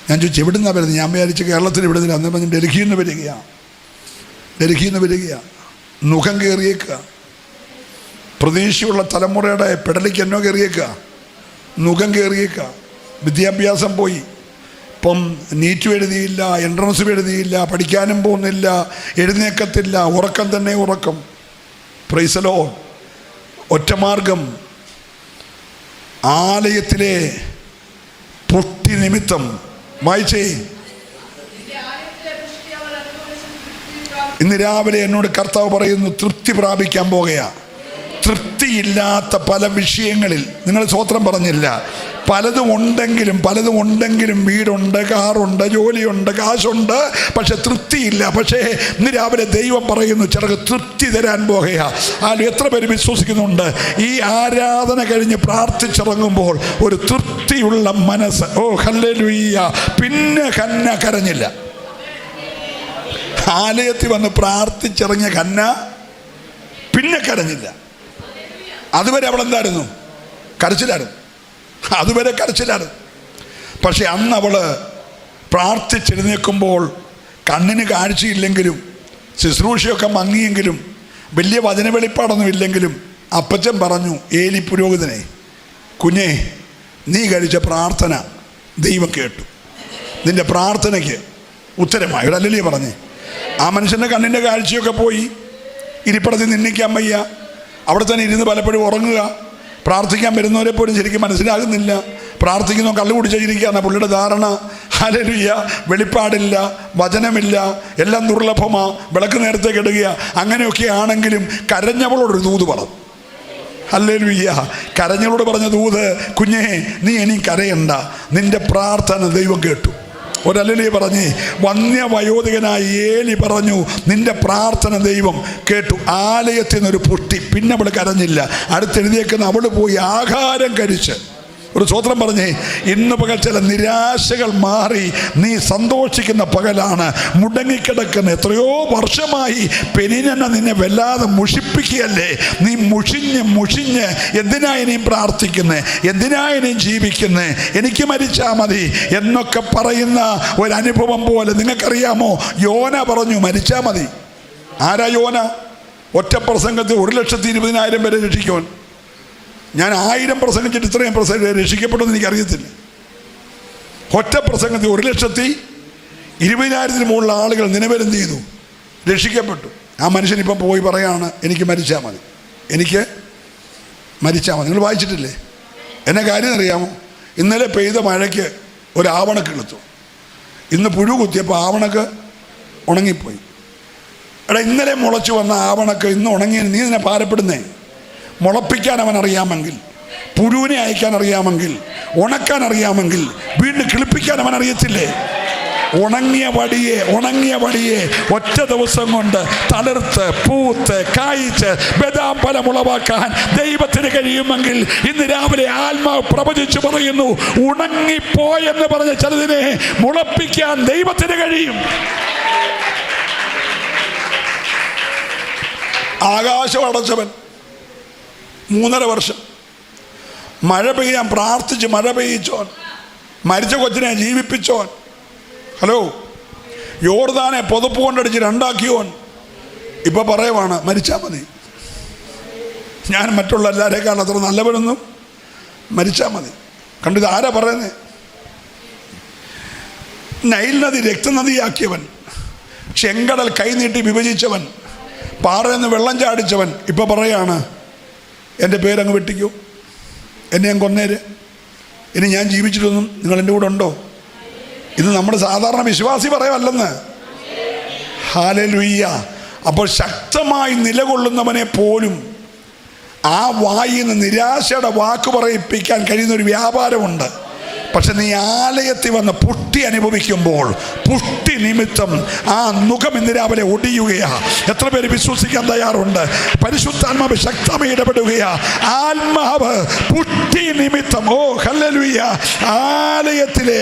ഞാൻ ചോദിച്ചു എവിടെ നിന്നാണ് വരുന്നത്? ഞാൻ വിചാരിച്ച് കേരളത്തിൽ ഇവിടെ നിന്ന്. അന്ന് പറഞ്ഞ് ഡൽഹിയിൽ നിന്ന് വരികയാണ്, ഡൽഹിയിൽ നിന്ന് വരികയാണ്. മുഖം കയറിയേക്കുക. പ്രതീക്ഷയുള്ള തലമുറയുടെ പെടലിക്ക് എന്നോ കയറിയേക്കുക, മുഖം കയറിയേക്കുക. വിദ്യാഭ്യാസം പോയി. ഇപ്പം നീറ്റും എഴുതിയില്ല, എൻട്രൻസും എഴുതിയില്ല, പഠിക്കാനും പോകുന്നില്ല, എഴുന്നേക്കത്തില്ല, ഉറക്കം തന്നെ ഉറക്കം. Price the Lord. ഒറ്റമാർഗം, ആലയത്തിലെ പുഷ്ടി നിമിത്തം. വായിച്ചേ, ഇന്ന് രാവിലെ എന്നോട് കർത്താവ് പറയുന്നു, തൃപ്തി പ്രാപിക്കാൻ പോകുകയാ. തൃപ്തിയില്ലാത്ത പല വിഷയങ്ങളിൽ നിങ്ങൾ സ്വത്രം പറഞ്ഞില്ല. പലതും ഉണ്ടെങ്കിലും വീടുണ്ട്, കാറുണ്ട്, ജോലിയുണ്ട്, കാശുണ്ട്, പക്ഷെ തൃപ്തിയില്ല. പക്ഷേ ഇന്ന് രാവിലെ ദൈവം പറയുന്നു, ചിലർക്ക് തൃപ്തി തരാൻ പോകുകയാ. എത്ര പേര് വിശ്വസിക്കുന്നുണ്ട്? ഈ ആരാധന കഴിഞ്ഞ് പ്രാർത്ഥിച്ചിറങ്ങുമ്പോൾ ഒരു തൃപ്തിയുള്ള മനസ്സ്. ഓ ഹല്ലേലൂയ. പിന്നെ ഹന്ന കരഞ്ഞില്ല. ആലയത്തിൽ വന്ന് പ്രാർത്ഥിച്ചിറങ്ങിയ ഹന്ന പിന്നെ കരഞ്ഞില്ല. അതുവരെ അവളെന്തായിരുന്നു? കരച്ചിലായിരുന്നു. അതുവരെ കരച്ചിലായിരുന്നു. പക്ഷെ അന്ന് അവള് പ്രാർത്ഥിച്ചെഴുന്നേൽക്കുമ്പോൾ കണ്ണിന് കാഴ്ചയില്ലെങ്കിലും ശുശ്രൂഷയൊക്കെ മങ്ങിയെങ്കിലും വലിയ വചന വെളിപ്പാടൊന്നും ഇല്ലെങ്കിലും അപ്പച്ചൻ പറഞ്ഞു, ഏലി പുരോഹിതനെ, കുഞ്ഞേ നീ കഴിച്ച പ്രാർത്ഥന ദൈവം കേട്ടു, നിന്റെ പ്രാർത്ഥനയ്ക്ക് ഉത്തരമായി. ഇവിടെ അല്ലല്ലേ പറഞ്ഞേ? ആ മനുഷ്യൻ്റെ കണ്ണിൻ്റെ കാഴ്ചയൊക്കെ പോയി. ഇരിപ്പിടത്തിൽ നിന്നിക്കാൻ വയ്യ. അവിടെ തന്നെ ഇരുന്ന് പലപ്പോഴും ഉറങ്ങുക. പ്രാർത്ഥിക്കാൻ വരുന്നവരെ പോലും ശരിക്കും മനസ്സിലാകുന്നില്ല. പ്രാർത്ഥിക്കുന്നോ കള്ളു കുടിച്ചിരിക്കുകയാണ് പുള്ളിയുടെ ധാരണ. ഹല്ലേലൂയ. വെളിപ്പാടില്ല, വചനമില്ല, എല്ലാം ദുർലഭമാ, വിളക്ക് നേരത്തേക്ക് ഇടുക. അങ്ങനെയൊക്കെ ആണെങ്കിലും കരഞ്ഞവളോടൊരു ദൂത് പറഞ്ഞു. ഹല്ലേലൂയ. കരഞ്ഞവളോട് പറഞ്ഞ ദൂത്, കുഞ്ഞേ നീ ഇനി കരയണ്ട, നിന്റെ പ്രാർത്ഥന ദൈവം കേട്ടു. ഒരല്ലേ പറഞ്ഞേ. വന്യവയോധികനായ ഏലി പറഞ്ഞു, നിന്റെ പ്രാർത്ഥന ദൈവം കേട്ടു. ആലയത്തിൽ നിന്നൊരു പുഷ്ടി. പിന്നെ അവൾ കരഞ്ഞില്ല. അടുത്തെഴുതിയേക്കുന്ന അവൾ പോയി ആഹാരം കഴിച്ച്. ഒരു സ്വത്രം പറഞ്ഞേ. ഇന്ന് പകൽ ചില നിരാശകൾ മാറി നീ സന്തോഷിക്കുന്ന പകലാണ്. മുടങ്ങിക്കിടക്കുന്ന എത്രയോ വർഷമായി പെനിനെന്നെ നിന്നെ വല്ലാതെ മുഷിപ്പിക്കുകയല്ലേ. നീ മുഷിഞ്ഞ് എന്തിനാ ഇനിയും പ്രാർത്ഥിക്കുന്നത്, എന്തിനാ ഇനിയും ജീവിക്കുന്നത്, എനിക്ക് മരിച്ചാൽ മതി എന്നൊക്കെ പറയുന്ന ഒരനുഭവം പോലെ. നിങ്ങൾക്കറിയാമോ, യോന പറഞ്ഞു മരിച്ചാൽ മതി. ആരാ യോന? ഒറ്റ പ്രസംഗത്തിൽ 1,20,000 പേരെ രക്ഷിക്കുവാൻ. ഞാൻ 1000 പ്രസംഗിച്ചിട്ട് ഇത്രയും രക്ഷിക്കപ്പെട്ടെന്ന് എനിക്കറിയത്തില്ല. ഒറ്റ പ്രസംഗത്തിൽ 1,20,000 മുകളിലുള്ള ആളുകൾ നിലവിലെന്ത് ചെയ്തു? രക്ഷിക്കപ്പെട്ടു. ആ മനുഷ്യൻ ഇപ്പം പോയി പറയാണ്, എനിക്ക് മരിച്ചാൽ മതി, എനിക്ക് മരിച്ചാൽ മതി. നിങ്ങൾ വായിച്ചിട്ടില്ലേ? എന്നെ കാര്യം അറിയാമോ? ഇന്നലെ പെയ്ത മഴയ്ക്ക് ഒരു ആവണക്ക് എടുത്തു. ഇന്ന് പുഴു കുത്തിയപ്പോൾ ആവണക്ക് ഉണങ്ങിപ്പോയി. എടാ, ഇന്നലെ മുളച്ചു വന്ന ആവണക്ക് ഇന്ന് ഉണങ്ങിയ നീ ഇതിനെ ഭാരപ്പെടുന്നേ? മുളപ്പിക്കാൻ അവൻ അറിയാമെങ്കിൽ, പുഴുവിനെ അയക്കാൻ അറിയാമെങ്കിൽ, ഉണക്കാൻ അറിയാമെങ്കിൽ, വീണ്ടും കിളിപ്പിക്കാൻ അവൻ അറിയത്തില്ലേ? ഉണങ്ങിയ വടിയെ ഒറ്റ ദിവസം കൊണ്ട് തളിർത്ത് പൂത്ത് കായ്ച്ച് ബദാം ഫലം ഉളവാക്കാൻ ദൈവത്തിന് കഴിയുമെങ്കിൽ ഇന്ന് രാവിലെ ആത്മാവ് പ്രവചിച്ചു പറയുന്നു, ഉണങ്ങിപ്പോയെന്ന് പറഞ്ഞ ചിലതിനെ മുളപ്പിക്കാൻ ദൈവത്തിന് കഴിയും. ആകാശം അടച്ചവൻ 3.5 വർഷം മഴ പെയ്യാൻ പ്രാർത്ഥിച്ച് മഴ പെയ്യിച്ചോൻ, മരിച്ച കൊച്ചിനെ ജീവിപ്പിച്ചോൻ, ഹലോ, യോർദാനെ പുതപ്പ് കൊണ്ടടിച്ച് 2ആക്കിയോൻ ഇപ്പൊ പറയുവാണ് മരിച്ചാൽ മതി. ഞാൻ മറ്റുള്ള എല്ലാവരേക്കാൾ അത്ര നല്ലവനൊന്നും, മരിച്ചാൽ മതി. കണ്ടിത് ആരാ പറയുന്നത്? നൈൽ നദി രക്തനദിയാക്കിയവൻ, ചെങ്കടൽ കൈനീട്ടി വിഭജിച്ചവൻ, പാറയെന്ന് വെള്ളം ചാടിച്ചവൻ ഇപ്പൊ പറയാണ് എൻ്റെ പേരങ്ങ് വെട്ടിക്കൂ, എന്നെ ഞാൻ കൊന്നേര്, ഇനി ഞാൻ ജീവിച്ചിട്ടൊന്നും നിങ്ങൾ എൻ്റെ കൂടെ ഉണ്ടോ? ഇത് നമ്മുടെ സാധാരണ വിശ്വാസി പറയുമല്ലെന്ന്. ഹല്ലേലൂയ. അപ്പോൾ ശക്തമായി നിലകൊള്ളുന്നവനെ പോലും ആ വായിൽ നിന്ന് നിരാശയുടെ വാക്ക് പറയിപ്പിക്കാൻ കഴിയുന്ന ഒരു വ്യാപാരമുണ്ട്. പക്ഷെ നീ ആലയത്തിൽ വന്ന് പുഷ്ടി അനുഭവിക്കുമ്പോൾ പുഷ്ടി നിമിത്തം ആ മുഖം ഇന്ന് രാവിലെ ഒടിയുകയാ. എത്ര പേര് വിശ്വസിക്കാൻ തയ്യാറുണ്ട്? പരിശുദ്ധാത്മാവ് ശക്തമായി ഇടപെടുകയാ. ആത്മാവ് പുഷ്ടി നിമിത്തം, ഓ ഹല്ലേലൂയ, ആലയത്തിലെ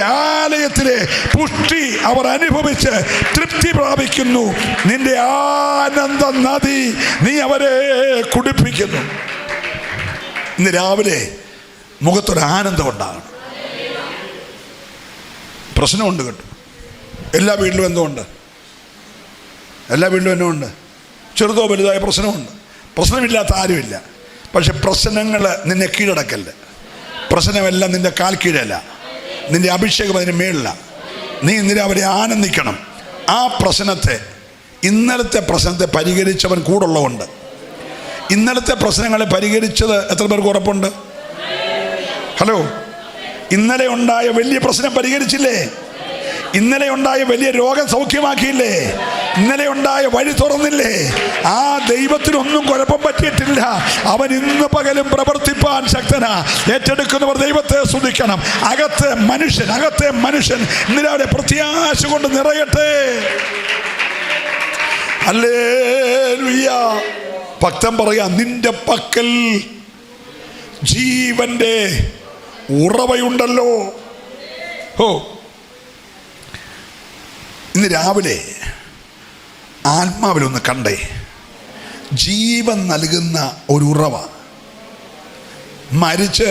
പുഷ്ടി അവർ അനുഭവിച്ച് തൃപ്തി പ്രാപിക്കുന്നു. നിന്റെ ആനന്ദ നദി നീ അവരെ കുടിപ്പിക്കുന്നു. ഇന്ന് രാവിലെ മുഖത്തൊരു ആനന്ദം ഉണ്ടാകണം. പ്രശ്നമുണ്ട് കേട്ടോ, എല്ലാ വീട്ടിലും എന്തുകൊണ്ട്? എല്ലാ വീട്ടിലും എന്തുകൊണ്ട്? ചെറുതോ വലുതായ പ്രശ്നമുണ്ട്. പ്രശ്നമില്ലാത്ത ആരുമില്ല. പക്ഷെ പ്രശ്നങ്ങൾ നിന്നെ കീഴടക്കല്ല. പ്രശ്നമെല്ലാം നിന്റെ കാൽ കീഴല്ല. നിന്റെ അഭിഷേകം അതിന് മേളില. നീ ഇന്ന് അവരെ ആനന്ദിക്കണം. ആ പ്രശ്നത്തെ, ഇന്നലത്തെ പ്രശ്നത്തെ പരിഹരിച്ചവൻ കൂടുള്ളതുകൊണ്ട്. ഇന്നലത്തെ പ്രശ്നങ്ങളെ പരിഹരിച്ചത് എത്ര പേർക്ക് ഉറപ്പുണ്ട്? ഹലോ, ഇന്നലെ ഉണ്ടായ വലിയ പ്രശ്നം പരിഹരിച്ചില്ലേ? ഇന്നലെ ഉണ്ടായ വലിയ രോഗം സൗഖ്യമാക്കിയില്ലേ? ഇന്നലെ ഉണ്ടായ വഴി തുറന്നില്ലേ? ആ ദൈവത്തിനൊന്നും കുഴപ്പം പറ്റിയിട്ടില്ല. അവൻ ഇന്ന് പകലും പ്രവർത്തിപ്പാൻ ശക്തനാ. ഏറ്റെടുക്കുന്നവർ ദൈവത്തെ സ്തുതിക്കണം. അകത്തെ മനുഷ്യൻ ഇന്നലെ പ്രത്യാശ കൊണ്ട് നിറയട്ടെ. ഹല്ലേലൂയ. ഭക്തൻ പറയാ, നിന്റെ പക്കൽ ജീവന്റെ ഉറവയുണ്ടല്ലോ. ഓ, ഇന്ന് രാവിലെ ആത്മാവിലൊന്ന് കണ്ടേ. ജീവൻ നൽകുന്ന ഒരു ഉറവ. മരിച്ച്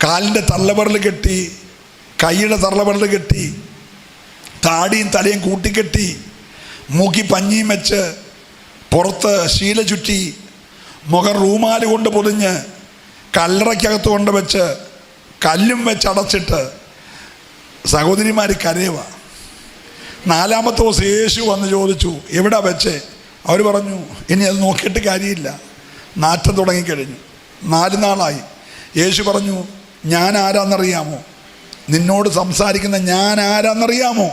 കാലിൻ്റെ തള്ളവിരൽ കെട്ടി, കൈയുടെ തള്ളവിരൽ കെട്ടി, താടിയും തലയും കൂട്ടിക്കെട്ടി, മൂക്കി പഞ്ഞിയും വെച്ച്, പുറത്ത് ശീല ചുറ്റി, മുഖം റൂമാല് കൊണ്ട് പൊതിഞ്ഞ്, കല്ലറയ്ക്കകത്ത് കൊണ്ട് വെച്ച്, കല്ലും വെച്ച് അടച്ചിട്ട് സഹോദരിമാർ കരയുക. 4-ാമത്തെ ദിവസം യേശു വന്ന് ചോദിച്ചു, എവിടെ വെച്ചേ? അവർ പറഞ്ഞു, ഇനി അത് നോക്കിയിട്ട് കാര്യമില്ല, നാറ്റം തുടങ്ങിക്കഴിഞ്ഞു, 4 നാളായി. യേശു പറഞ്ഞു, ഞാൻ ആരാന്നറിയാമോ? നിന്നോട് സംസാരിക്കുന്ന ഞാൻ ആരാന്നറിയാമോ?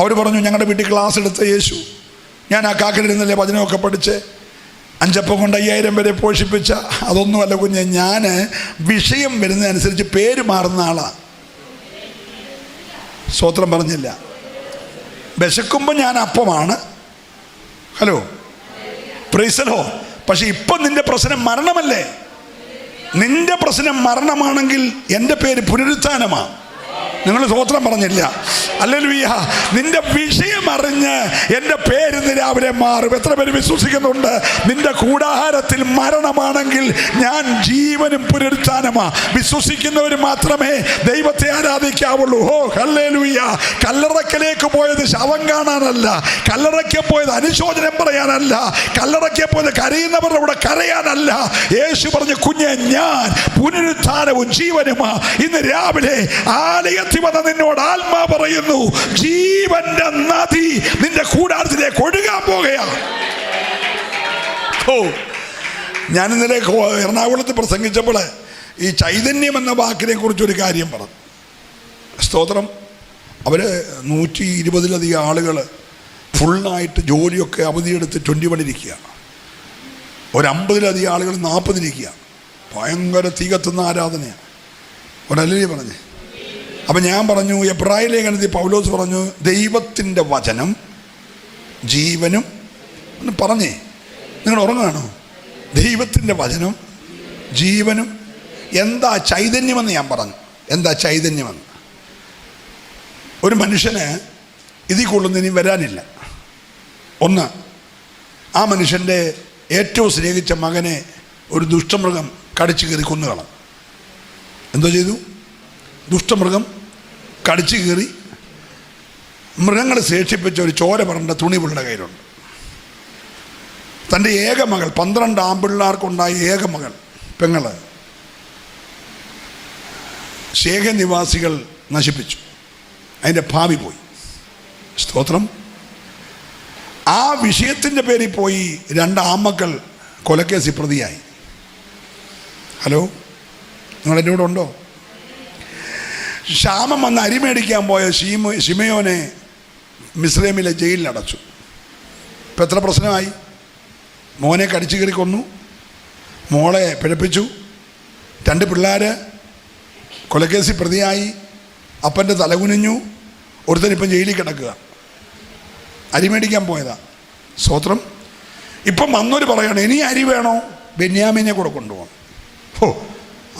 അവർ പറഞ്ഞു, ഞങ്ങളുടെ വീട്ടിൽ ക്ലാസ് എടുത്ത യേശു, ഞാൻ ആ കാക്കലിരുന്നല്ലേ വചനമൊക്കെ പഠിച്ച് 5 അപ്പം കൊണ്ട് 5000 പേരെ പോഷിപ്പിച്ച. അതൊന്നുമല്ല കുഞ്ഞെ, ഞാൻ വിഷയം വരുന്നതനുസരിച്ച് പേര് മാറുന്ന ആളാണ്. സ്തോത്രം പറഞ്ഞില്ല. വിശക്കുമ്പോൾ ഞാൻ അപ്പമാണ്. ഹലോ, പ്രൈസലോ. പക്ഷെ ഇപ്പം നിന്റെ പ്രശ്നം മരണമല്ലേ? നിന്റെ പ്രശ്നം മരണമാണെങ്കിൽ എൻ്റെ പേര് പുനരുത്ഥാനമാണ്. നിങ്ങൾ സ്തോത്രം പറഞ്ഞില്ല. ഹല്ലേലൂയ. നിന്റെ വിഷയം അറിഞ്ഞ് എൻ്റെ പേര് ഇന്ന് രാവിലെ മാറും. എത്ര പേര് വിശ്വസിക്കുന്നുണ്ട്? നിന്റെ കൂടാരത്തിൽ മരണമാണെങ്കിൽ ഞാൻ ജീവനും പുനരുത്ഥാനമാ. വിശ്വസിക്കുന്നവർ മാത്രമേ ദൈവത്തെ ആരാധിക്കാവുള്ളൂ. ഓ ഹല്ലേലൂയ. കല്ലറക്കലേക്ക് പോയത് ശവം കാണാനല്ല, കല്ലറയ്ക്ക് പോയത് അനുശോചനം പറയാനല്ല, കല്ലറയ്ക്ക് പോയത് കരയുന്നവരുടെ കൂടെ കരയാനല്ല. യേശു പറഞ്ഞു, കുഞ്ഞെ ഞാൻ പുനരുത്ഥാനവും ജീവനുമാ. ഇന്ന് രാവിലെ ആലയത്തിൽ വന്ന നിന്നോട് ആത്മാ പറയുന്നു, ജീവന്റെ നദി നിന്റെ കൂടാരത്തിലേക്ക് ഒഴുകാൻ പോകുകയാണ്. ഓ, ഞാൻ ഇന്നലെ എറണാകുളത്ത് പ്രസംഗിച്ചപ്പോൾ ഈ ചൈതന്യം എന്ന വാക്കിനെ കുറിച്ചൊരു കാര്യം പറഞ്ഞു. സ്തോത്രം. അവർ 120-ലധികം ആളുകൾ ഫുള്ളായിട്ട് ജോലിയൊക്കെ അവധിയെടുത്ത് 21 ഇരിക്കുക. ഒരു 50-ലധികം ആളുകൾ 40 ഇരിക്കുക. ഭയങ്കര തീ കത്തുന്ന ആരാധനയാണ്. ഒരല്ലേ പറഞ്ഞേ. അപ്പം ഞാൻ പറഞ്ഞു, എബ്രായ ലേഖനത്തിൽ പൗലോസ് പറഞ്ഞു, ദൈവത്തിൻ്റെ വചനം ജീവനും എന്ന് പറഞ്ഞേ. നിങ്ങൾ ഉറങ്ങുകയാണോ? ദൈവത്തിൻ്റെ വചനം ജീവനും. എന്താ ചൈതന്യമെന്ന് ഞാൻ പറഞ്ഞു. എന്താ ചൈതന്യമെന്ന്? ഒരു മനുഷ്യന് ഇതിൽ കൊള്ളുന്നതിനും വരാനില്ല. ഒന്ന്, ആ മനുഷ്യൻ്റെ ഏറ്റവും സ്നേഹിച്ച മകനെ ഒരു ദുഷ്ടമൃഗം കടിച്ചു കയറി കൊന്നുകളാം. എന്തോ ചെയ്തു? ദുഷ്ടമൃഗം കടിച്ചു കീറി. മൃഗങ്ങൾ ശേഷിപ്പിച്ച ഒരു ചോര പറഞ്ഞ തുണി പുള്ളിയുടെ കയ്യിലുണ്ട്. തൻ്റെ ഏക മകൾ, 12 ആൺപിള്ളേർക്കുണ്ടായ ഏക മകൾ പെങ്ങള് ശേഖ നിവാസികൾ നശിപ്പിച്ചു. അതിൻ്റെ ഭാവി പോയി. സ്തോത്രം. ആ വിഷയത്തിൻ്റെ പേരിൽ പോയി 2 ആൺമക്കൾ കൊലക്കേസിൽ പ്രതിയായി. ഹലോ, നിങ്ങളെൻ്റെ കൂടെ ഉണ്ടോ? ക്ഷാമം വന്ന് അരി മേടിക്കാൻ പോയ ശിമയോനെ മിസ്രൈമിലെ ജയിലിൽ അടച്ചു. ഇപ്പം എത്ര പ്രശ്നമായി? മോനെ കടിച്ചു കയറി കൊന്നു, മോളെ പിഴപ്പിച്ചു, 2 പിള്ളേർ കൊലക്കേസിൽ പ്രതിയായി, അപ്പൻ്റെ തലകുനിഞ്ഞു, ഒരുത്തനിപ്പം ജയിലിൽ കിടക്കുക. അരി മേടിക്കാൻ പോയതാ. സ്തോത്രം. ഇപ്പം വന്നവർ പറയണം, ഇനി അരി വേണോ? ബെന്യാമീനെ കൂടെ കൊണ്ടുപോകണം. ഓ,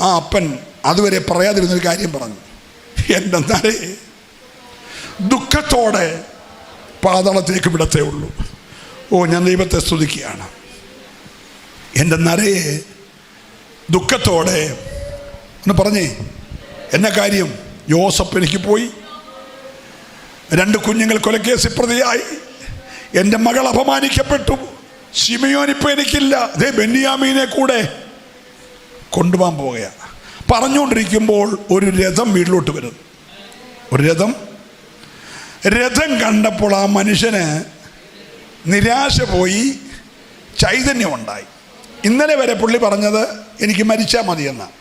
ആ അപ്പൻ അതുവരെ പറയാതിരുന്നൊരു കാര്യം പറഞ്ഞു. എൻ്റെ നരയെ ദുഃഖത്തോടെ പാതാളത്തിലേക്ക് വിടത്തേ ഉള്ളൂ. ഓ, ഞാൻ ദൈവത്തെ സ്തുതിക്കുകയാണ്. എൻ്റെ നരയെ ദുഃഖത്തോടെ ഒന്ന് പറഞ്ഞേ. എന്ന കാര്യം? യോസഫ് എനിക്ക് പോയി, 2 കുഞ്ഞുങ്ങൾ കൊലക്കേസിൽ പ്രതിയായി, എൻ്റെ മകൾ അപമാനിക്കപ്പെട്ടു, ശിമയോൻ ഇപ്പം എനിക്കില്ല, അതേ ബെന്യാമീനെ കൂടെ കൊണ്ടുപോകാൻ പോവുകയാണ്. പറഞ്ഞുകൊണ്ടിരിക്കുമ്പോൾ ഒരു രഥം വീട്ടിലോട്ട് വരുന്നു. ഒരു രഥം കണ്ടപ്പോൾ ആ മനുഷ്യന് നിരാശ പോയി, ചൈതന്യമുണ്ടായി. ഇന്നലെ വരെ പുള്ളി പറഞ്ഞത് എനിക്ക് മരിച്ചാൽ മതി എന്നാണ്.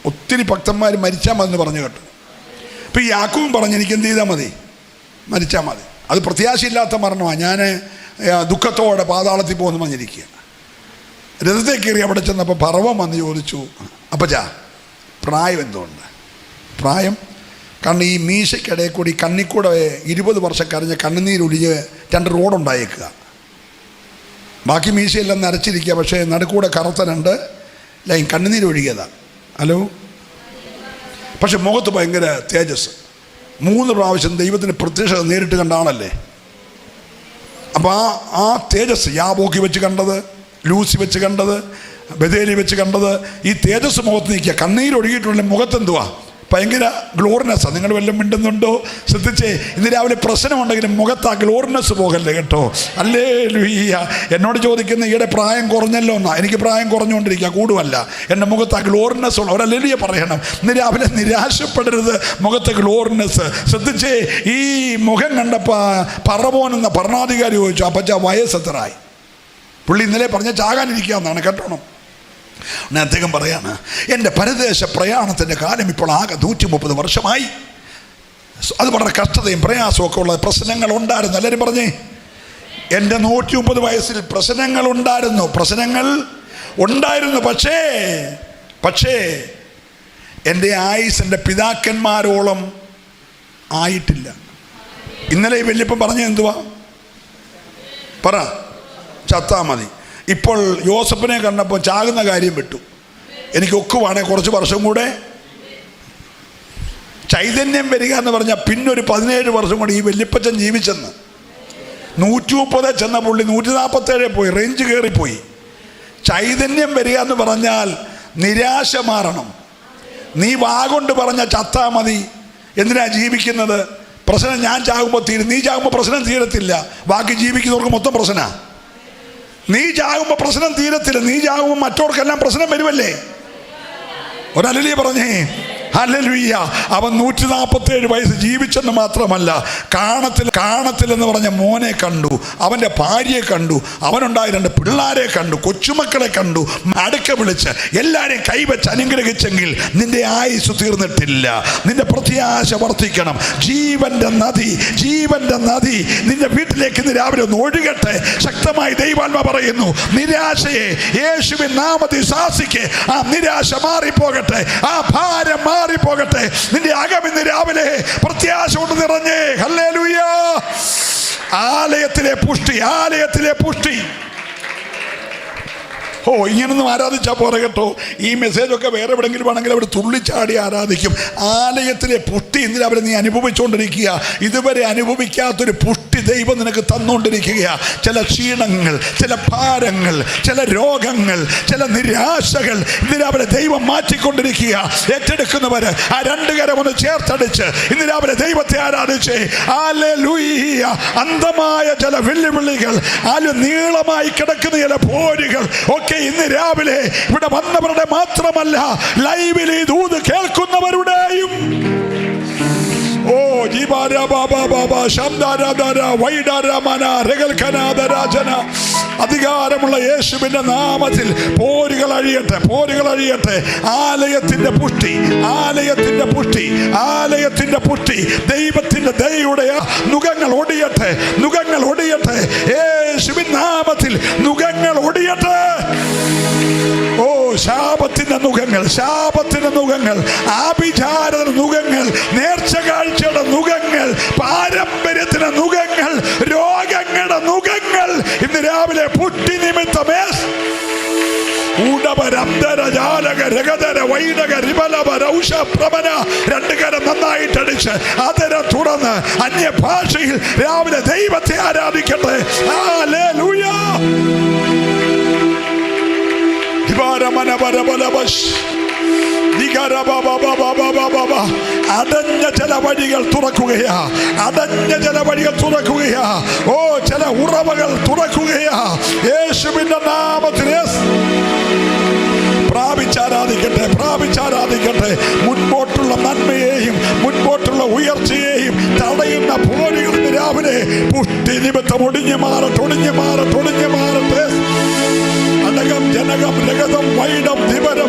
ഒത്തിരി ഭക്തന്മാർ മരിച്ചാൽ മതി എന്ന് പറഞ്ഞു കേട്ടു. ഇപ്പം ഈ യാക്കോബും പറഞ്ഞ് എനിക്ക് എന്ത് ചെയ്താൽ മതി? മരിച്ചാൽ മതി. അത് പ്രത്യാശയില്ലാത്ത മരണമാണ്. ഞാൻ ദുഃഖത്തോടെ പാതാളത്തിൽ പോകുന്നു പറഞ്ഞിരിക്കുക. രഥത്തെ കയറി അവിടെ ചെന്നപ്പോൾ പർവ്വം വന്ന് ചോദിച്ചു, അപ്പച്ചാ പ്രായം എന്തുകൊണ്ട്? പ്രായം കാരണം ഈ മീശയ്ക്കിടയിൽ കൂടി കണ്ണിക്കൂടെ 20 വർഷം കരഞ്ഞ് കണ്ണുനീരൊഴിഞ്ഞ് 2 റോഡുണ്ടായേക്കുക. ബാക്കി മീശയെല്ലാം നരച്ചിരിക്കുക, പക്ഷേ നടുക്കൂടെ കറുത്ത 2 ലൈൻ കണ്ണുനീരൊഴുകിയതാണ്. ഹലോ. പക്ഷെ മുഖത്ത് ഭയങ്കര തേജസ്. 3 പ്രാവശ്യം ദൈവത്തിന് പ്രത്യക്ഷത നേരിട്ട് കണ്ടാണല്ലേ. അപ്പോൾ ആ തേജസ് യാബോക്കി വെച്ച് കണ്ടത്, ലൂസി വെച്ച് കണ്ടത്, ബഥേലി വെച്ച് കണ്ടത്, ഈ തേജസ് മുഖത്ത് നിൽക്കുക. കണ്ണീരൊഴുകിയിട്ടുള്ള മുഖത്തെന്തുവാ? ഭയങ്കര ഗ്ലോറിനെസ്സാണ്. നിങ്ങൾ വല്ലതും മിണ്ടുന്നുണ്ടോ? ശ്രദ്ധിച്ചേ. ഇന്ന് രാവിലെ പ്രശ്നമുണ്ടെങ്കിലും മുഖത്ത് ആ ഗ്ലോറിനെസ് പോകല്ലേ കേട്ടോ. ഹല്ലേലൂയ. എന്നോട് ചോദിക്കുന്ന ഈയുടെ പ്രായം കുറഞ്ഞല്ലോ എന്നാ. എനിക്ക് പ്രായം കുറഞ്ഞുകൊണ്ടിരിക്കുക, കൂടുമല്ല. എൻ്റെ മുഖത്ത് ആ ഗ്ലോറിനെസ് ഉള്ള ഒരല്ലേലൂയ പറയണം. ഇന്ന് രാവിലെ നിരാശപ്പെടരുത്. മുഖത്ത് ഗ്ലോറിനെസ്. ശ്രദ്ധിച്ചേ. ഈ മുഖം കണ്ടപ്പോൾ പറവോൻ എന്ന ഭരണാധികാരി ചോദിച്ചു, അപ്പച്ചാ വയസ്സ് എത്രയായി? പുള്ളി ഇന്നലെ പറഞ്ഞ ചാകാനിരിക്കാമെന്നാണ്, കേട്ടോണം. അദ്ദേഹം പറയാണ്, എൻ്റെ പരദേശ പ്രയാണത്തിൻ്റെ കാലം ഇപ്പോൾ ആകെ 130 വർഷമായി. അത് വളരെ കഷ്ടതയും പ്രയാസവും ഒക്കെ ഉള്ള പ്രശ്നങ്ങൾ ഉണ്ടായിരുന്നു. എല്ലാവരും പറഞ്ഞേ, എൻ്റെ 130 വയസ്സിൽ പ്രശ്നങ്ങൾ ഉണ്ടായിരുന്നു. പക്ഷേ എൻ്റെ ആയുസ് എൻ്റെ പിതാക്കന്മാരോളം ആയിട്ടില്ല. ഇന്നലെ ഈ വല്യപ്പൻ പറഞ്ഞ എന്തുവാ? പറ, ചത്താ മതി. ഇപ്പോൾ യോസഫിനെ കണ്ടപ്പോൾ ചാകുന്ന കാര്യം വിട്ടു. എനിക്ക് ഒക്കുവാണെ കുറച്ച് വർഷം കൂടെ ചൈതന്യം വരിക എന്ന് പറഞ്ഞാൽ പിന്നൊരു 17 വർഷം കൂടി ഈ വല്യപ്പച്ചൻ ജീവിച്ചെന്ന്. 130 ചെന്ന പുള്ളി 147 പോയി, റേഞ്ച് കയറിപ്പോയി. ചൈതന്യം വരിക എന്ന് പറഞ്ഞാൽ നിരാശ മാറണം. നീ വാഗൊണ്ട് പറഞ്ഞ ചത്താ മതി, എന്തിനാ ജീവിക്കുന്നത്? പ്രശ്നം ഞാൻ ചാകുമ്പോൾ തീരും. നീ ചാകുമ്പോൾ പ്രശ്നം തീരത്തില്ല. ബാക്കി ജീവിക്കുന്നവർക്ക് മൊത്തം പ്രശ്നമാണ്. നീ ചാകുമ്പോൾ പ്രശ്നം തീരത്തില്ല. നീ ചാകുമ്പോൾ മറ്റവർക്കെല്ലാം പ്രശ്നം വരുമല്ലേ? ഒരല്ലേ പറഞ്ഞേ ഹല്ലേലൂയ. അവൻ 147 വയസ്സ് ജീവിച്ചെന്ന് മാത്രമല്ല, കാണത്തിൽ എന്ന് പറഞ്ഞ മോനെ കണ്ടു, അവൻ്റെ ഭാര്യയെ കണ്ടു, അവനുണ്ടായ 2 പിള്ളാരെ കണ്ടു, കൊച്ചുമക്കളെ കണ്ടു, അടുക്ക വിളിച്ച് എല്ലാവരെയും കൈവച്ച് അനുഗ്രഹിച്ചെങ്കിൽ നിന്റെ ആയുസ് തീർന്നിട്ടില്ല. നിന്റെ പ്രത്യാശ വർദ്ധിക്കണം. ജീവന്റെ നദി നിന്റെ വീട്ടിലേക്ക് ഇന്ന് രാവിലെ ഒന്ന് ഒഴുകട്ടെ. ശക്തമായി ദൈവാത്മാ പറയുന്നു, നിരാശയെ യേശുവിൻ നാമത്തിൽ ശാസിക്ക്. ആ നിരാശ മാറിപ്പോകട്ടെ, ആ ഭാരം മാറിപ്പോകട്ടെ. നിന്റെ അകം ഇന്ന് രാവിലെ പ്രത്യാശ കൊണ്ട് നിറഞ്ഞേ. ഹല്ലേലൂയ. ആലയത്തിലെ പുഷ്ടി. ഓ, ഇങ്ങനൊന്നും ആരാധിച്ചാൽ പോരെ കേട്ടോ. ഈ മെസ്സേജൊക്കെ വേറെ എവിടെയെങ്കിലും ആണെങ്കിൽ അവിടെ തുള്ളിച്ചാടി ആരാധിക്കും. ആലയത്തിലെ പുഷ്ടി ഇന്ന് രാവിലെ നീ അനുഭവിച്ചുകൊണ്ടിരിക്കുക. ഇതുവരെ അനുഭവിക്കാത്തൊരു പുഷ്ടി ദൈവം നിനക്ക് തന്നുകൊണ്ടിരിക്കുക. ചില ക്ഷീണങ്ങൾ, ചില ഭാരങ്ങൾ, ചില രോഗങ്ങൾ, ചില നിരാശകൾ ഇന്ന് രാവിലെ ദൈവം മാറ്റിക്കൊണ്ടിരിക്കുക. ഏറ്റെടുക്കുന്നവര് ആ 2 കരം ഒന്ന് ചേർത്തടിച്ച് ഇന്ന് രാവിലെ ദൈവത്തെ ആരാധിച്ചേ. ഹല്ലേലൂയ. അന്ധമായ ചില വെല്ലുവിളികൾ, നീളമായി കിടക്കുന്ന ചില പോരുകൾ ഒക്കെ ഇന്ന് രാവിലെ ഇവിടെ വന്നവരുടെ മാത്രമല്ല, ലൈവിൽ ഈ ദൂത് കേൾക്കുന്നവരുടെയും ഓ അധികാരമുള്ള യേശുവിന്റെ നാമത്തിൽ പോരുകൾ അഴിയട്ടെ. ആലയത്തിന്റെ പുഷ്ടി, ദൈവത്തിന്റെ ദയയുടെ നുകങ്ങൾ ഒടിയട്ടെ. യേശുവിൻ നാമത്തിൽ നുകങ്ങൾ ഒടിയട്ടെ. ഓ, ശാപത്തിന്റെ നുകങ്ങൾ, ആഭിചാരത്തിന്റെ നുകങ്ങൾ, നേർച്ച കാഴ്ചയുടെ നുകങ്ങൾ, പാരമ്പര്യത്തിന്റെ നുകങ്ങൾ, രോഗങ്ങളുടെ നുകങ്ങൾ ഇന്ന് രാവിലെ പുട്ടി നിമിത്തമേ 2 കരം നന്നായിട്ടടിച്ച് അതരം തുറന്ന് അന്യഭാഷയിൽ രാവിലെ ദൈവത്തെ ആരാധിക്കട്ടെ. ഹല്ലേലൂയ. അടഞ്ഞ ചില വഴികൾ തുറക്കുകയാ. ഓ, ചില ഉറവകൾ തുറക്കുകയാ. യേശുവിന്റെ നാമത്തിൽ പ്രാപിച്ചാരാധിക്കട്ടെ. മുൻപോട്ടുള്ള നന്മയെയും മുൻപോട്ടുള്ള ഉയർച്ചയെയും തടയുന്ന പോരുകൾ രാവിലെ പുഷ്ടി നിമിത്തം ഒടിഞ്ഞു മാറട്ടെ. അനകം ജനകം രഗതം വൈഡം ധിവരം.